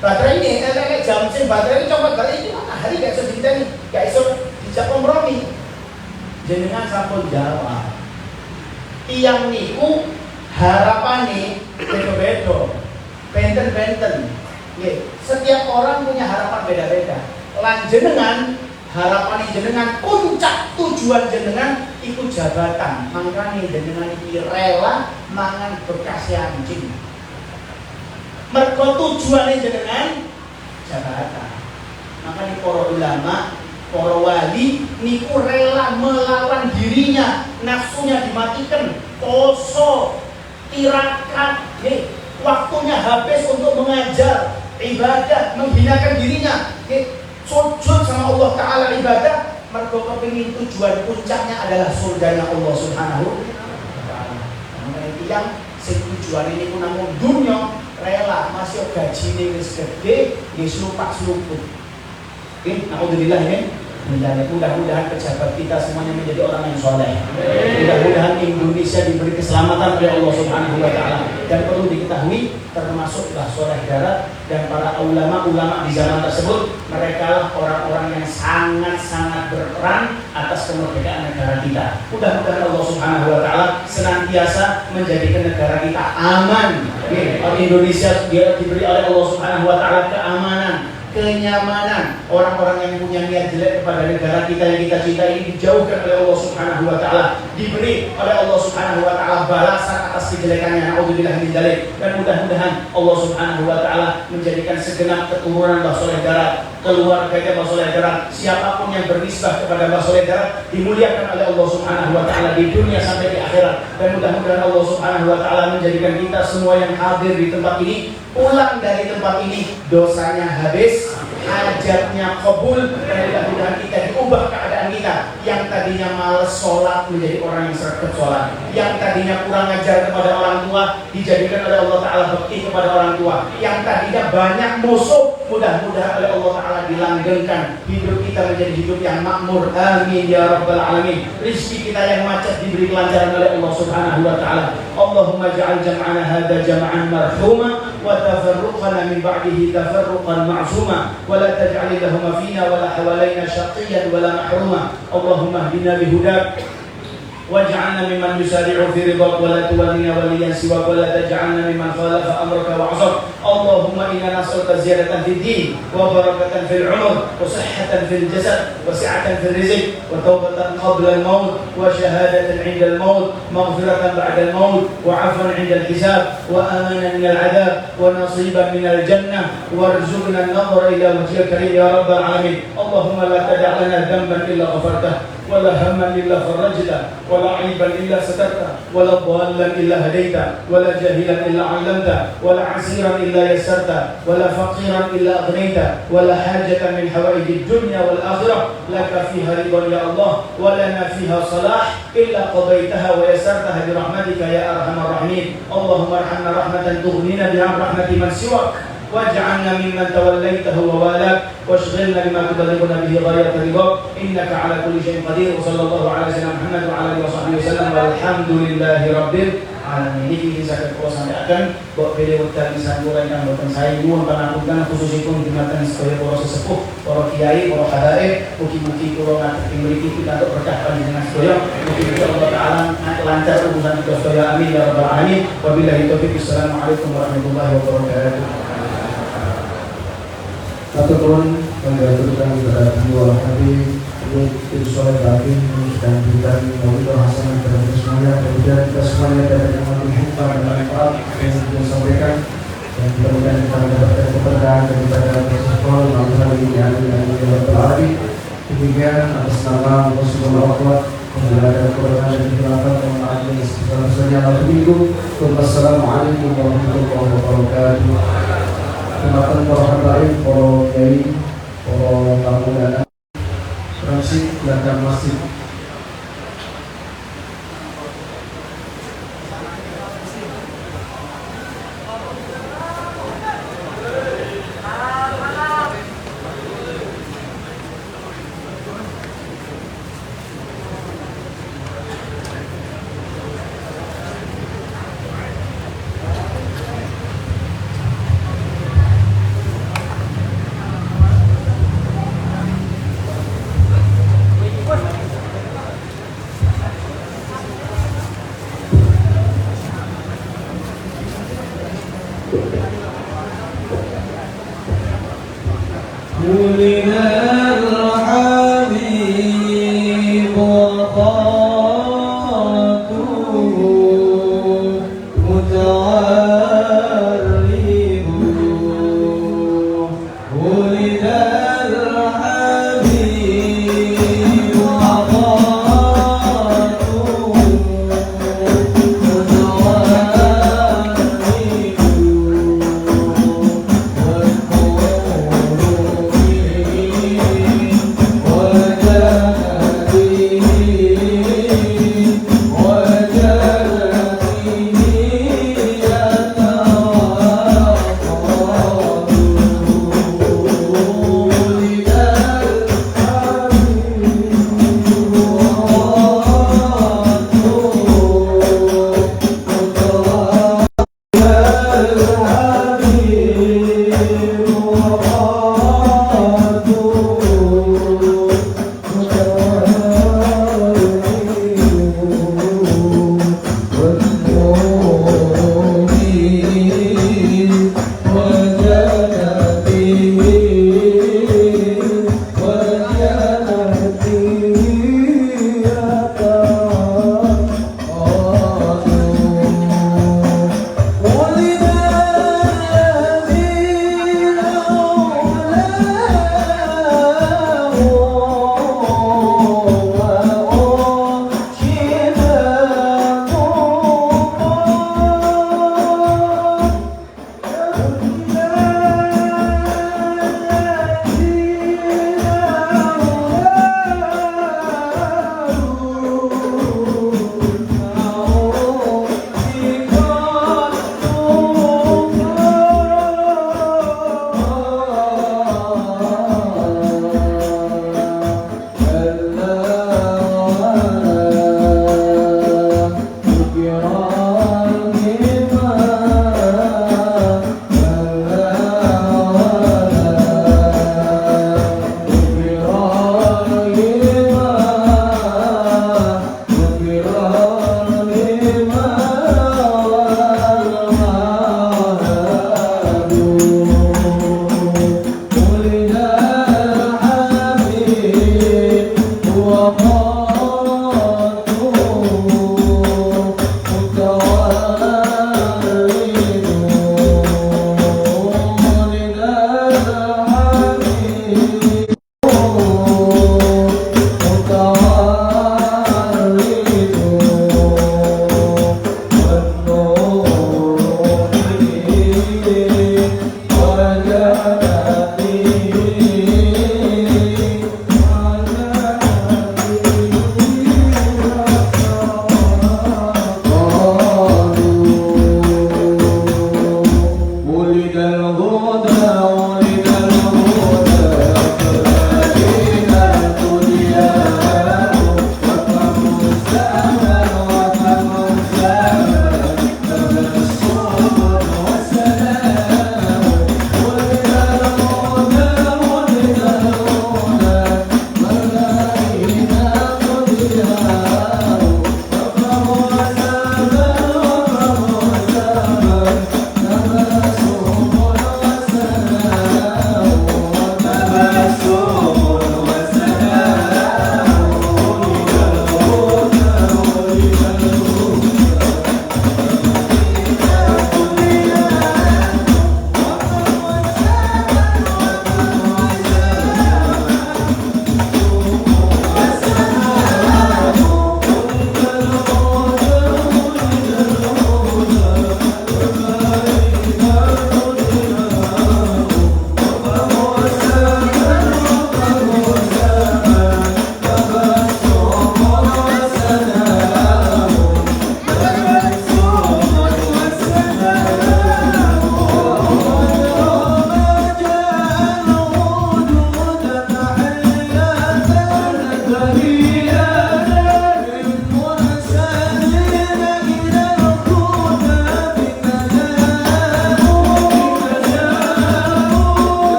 Baterai ini lek jam sing baterai ini copot kali ini matahari gak iso diteni, gak iso dijak kompromi. Jenengan sampun jawab. Tiyang niku harapane beda-beda. Benten-benten. Nggih, setiap orang punya harapan beda-beda. Lan jenengan harapan jenengan puncak tujuan jenengan itu jabatan. Makanya jenengan iki rela mangan bekas anjing. Mergo tujuane jenengan jabatan. Makanya para ulama, para wali niku rela melawan dirinya, nafsunya dimatikan, poso, tirakat, waktunya habis untuk mengajar, ibadah, menghinakan dirinya, sujud sama Allah Ta'ala ibadah, mergo kepingin tujuan puncaknya adalah surganya Allah Subhanahu wa Ta'ala. Mengenai yang tujuan ini pun namun dunia rela masih gaji ini gede, seluput. Alhamdulillah ya. Mudah-mudahan pejabat kita semuanya menjadi orang yang soleh. Mudah-mudahan Indonesia diberi keselamatan oleh Allah Subhanahu wa Ta'ala. Dan perlu diketahui termasuklah soleh darat dan para ulama-ulama di zaman tersebut, mereka lah orang-orang yang sangat-sangat berperan atas kemerdekaan negara kita. Mudah-mudahan Allah Subhanahu wa Ta'ala senantiasa menjadikan negara kita aman. Indonesia diberi oleh Allah Subhanahu wa Ta'ala keamanan, kenyamanan. Orang-orang yang punya niat jelek kepada negara kita yang kita cintai ini dijauhkan oleh Allah Subhanahu wa Ta'ala, diberi oleh Allah Subhanahu wa Ta'ala balasan atas kejelekannya. Naudzubillah min dzalik. Dan mudah-mudahan Allah Subhanahu wa Ta'ala menjadikan segenap keturunan Mbah Soleh Darat, keluarganya Mbah Soleh Darat, siapapun yang bernisbah kepada Mbah Soleh Darat dimuliakan oleh Allah Subhanahu wa Ta'ala di dunia sampai di akhirat. Dan mudah-mudahan Allah Subhanahu wa Ta'ala menjadikan kita semua yang hadir di tempat ini, pulang dari tempat ini dosanya habis, hajatnya kabul, dan mudah-mudahan kita diubah keadaan kita yang tadinya malas sholat menjadi orang yang sergap sholat, yang tadinya kurang ajar kepada orang tua dijadikan oleh Allah Ta'ala bekti kepada orang tua, yang tadinya banyak musuh mudah-mudahan oleh Allah Ta'ala dilanggengkan hidup kita menjadi hidup yang makmur. Amin ya rabbal alamin. Rizki kita yang macet diberi kelancaran oleh Allah Subhanahu wa Ta'ala. Allahumma ja'al jam'ana hadha jam'an marhuma wa tafarruqana min ba'dihi tafarruqan ma'suma wa la taj'al lahum fina wa la hawalaina syaqiyan wa la mahruma. Allahumma hdina bihudak waj'alna mimman yusari'u fi ridhak wa la tuwallina waliyan siwak wa la taj'alna mimman khalafa amraka wa 'asab. Allahumma inna nas'aluka ziyadatan fid din wa barakatan fil 'umr wa sihhatan fil jasad wa si'atan fil rizq wa tawbatan qabla al-maut wa shahadatan 'inda al-maut, maghfiratan ba'da al-maut wa 'afwan 'inda al-hisab wa amanan min al-'adab wa nasiban min al-jannah warzuqna an-nadhara ila wajhika karim ya rabbal alamin. Allahumma la tada' lana dhanban illa ghafartah ولا هما إلا فرجته ولا عيبا إلا سترته ولا ضالا إلا هديته ولا جاهلا إلا علمته ولا عسيرا إلا يسرته ولا فقيرا إلا أغنيته ولا حاجة من حوائج الدنيا والآخرة لك فيها رضا يا الله ولنا فيها صلاح إلا قضيتها ويسرتها برحمتك يا أرحم الراحمين. اللهم ارحمنا رحمة تغنينا بها عن رحمة من سواك واجعلنا ممن توليته ووالاك واشغلنا بما تبلغنا به غاية رضاك إنك على كل شيء قدير. وصلى الله على سيدنا محمد وعلى آله وصحبه وسلم والحمد لله رب العالمين. Ini saya sampaikan bahwa beliau tadi sanggulai yang bukan saya nyuwun pangapunten khususipun dumateng sedaya para sesepuh, para kiai, para hadaib, mugi-mugi kula ngatur mriki pikantuk berkah panjenengan sedaya. Mugi-mugi Allah Taala lancar urusan kita sedaya. Amin ya rabbal alamin. Wabillahi taufiq. Assalamualaikum warahmatullahi wabarakatuh. Ataupun menggantungkan kepada dua hati untuk soleh bagi dan berikan mawidah hasanah kepada kita semuanya. Kemudian kita semuanya dapat mengambil hikmah dan manfaat yang kita sampaikan, dan mudah-mudahan kita mendapatkan keberkahan daripada proses sekolah maupun ini yang berarti. Demikian atas nama Allah Subhanahu wa Ta'ala, ada keberkahan dan keberkahan yang ada di sekitar saja. Wassalamualaikum warahmatullahi wabarakatuh. Terima para hadirin, para kiai, para tamu undangan. Permisi, belakang masjid.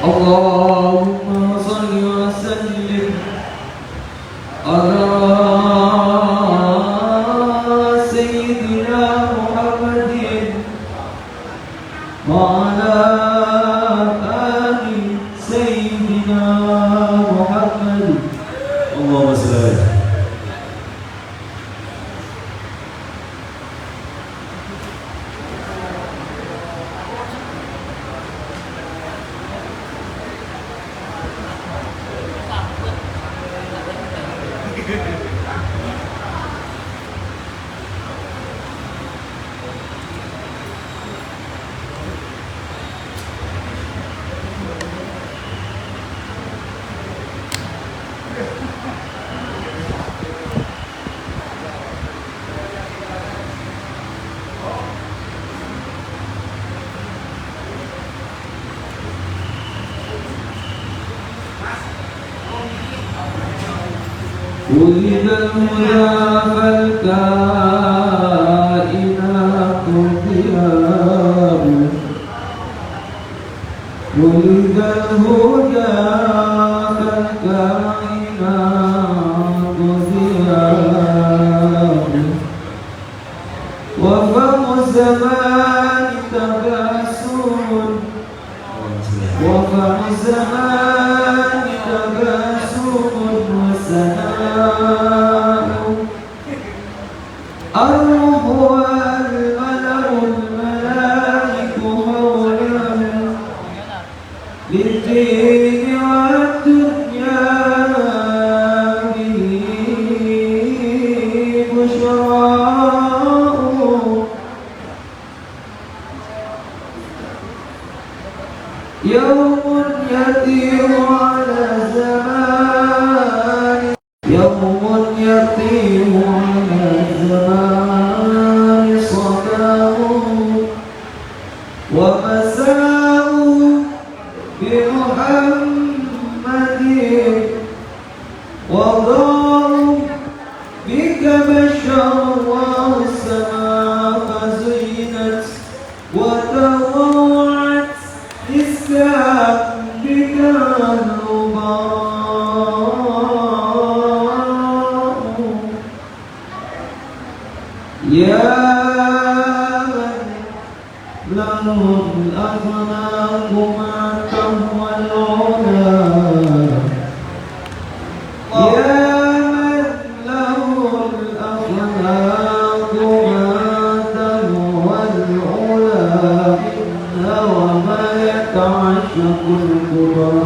اللهم صل وسلم على سيدنا محمد وعلى آل سيدنا محمد. اللهم صل عليه. ولد الهدى فالكائنات ضياء ولد الهدى فالكائنات ضياء وفم الزمان تباسم وفم الزمان تباسم وسلام الروح والملأ الملائك حوله للدين والدنيا به بشراء يوم يطير على زمان يوم يطير على الزمان صباح ومساء بمحمد وضاء بك بشر الله السماء فزينت وتضوعت إسلام بك الرباء يا من له الأخلاق ما تهوى العلا يا من له الأخلاق ما تهوى العلا إنه وما يتعشق الكبراء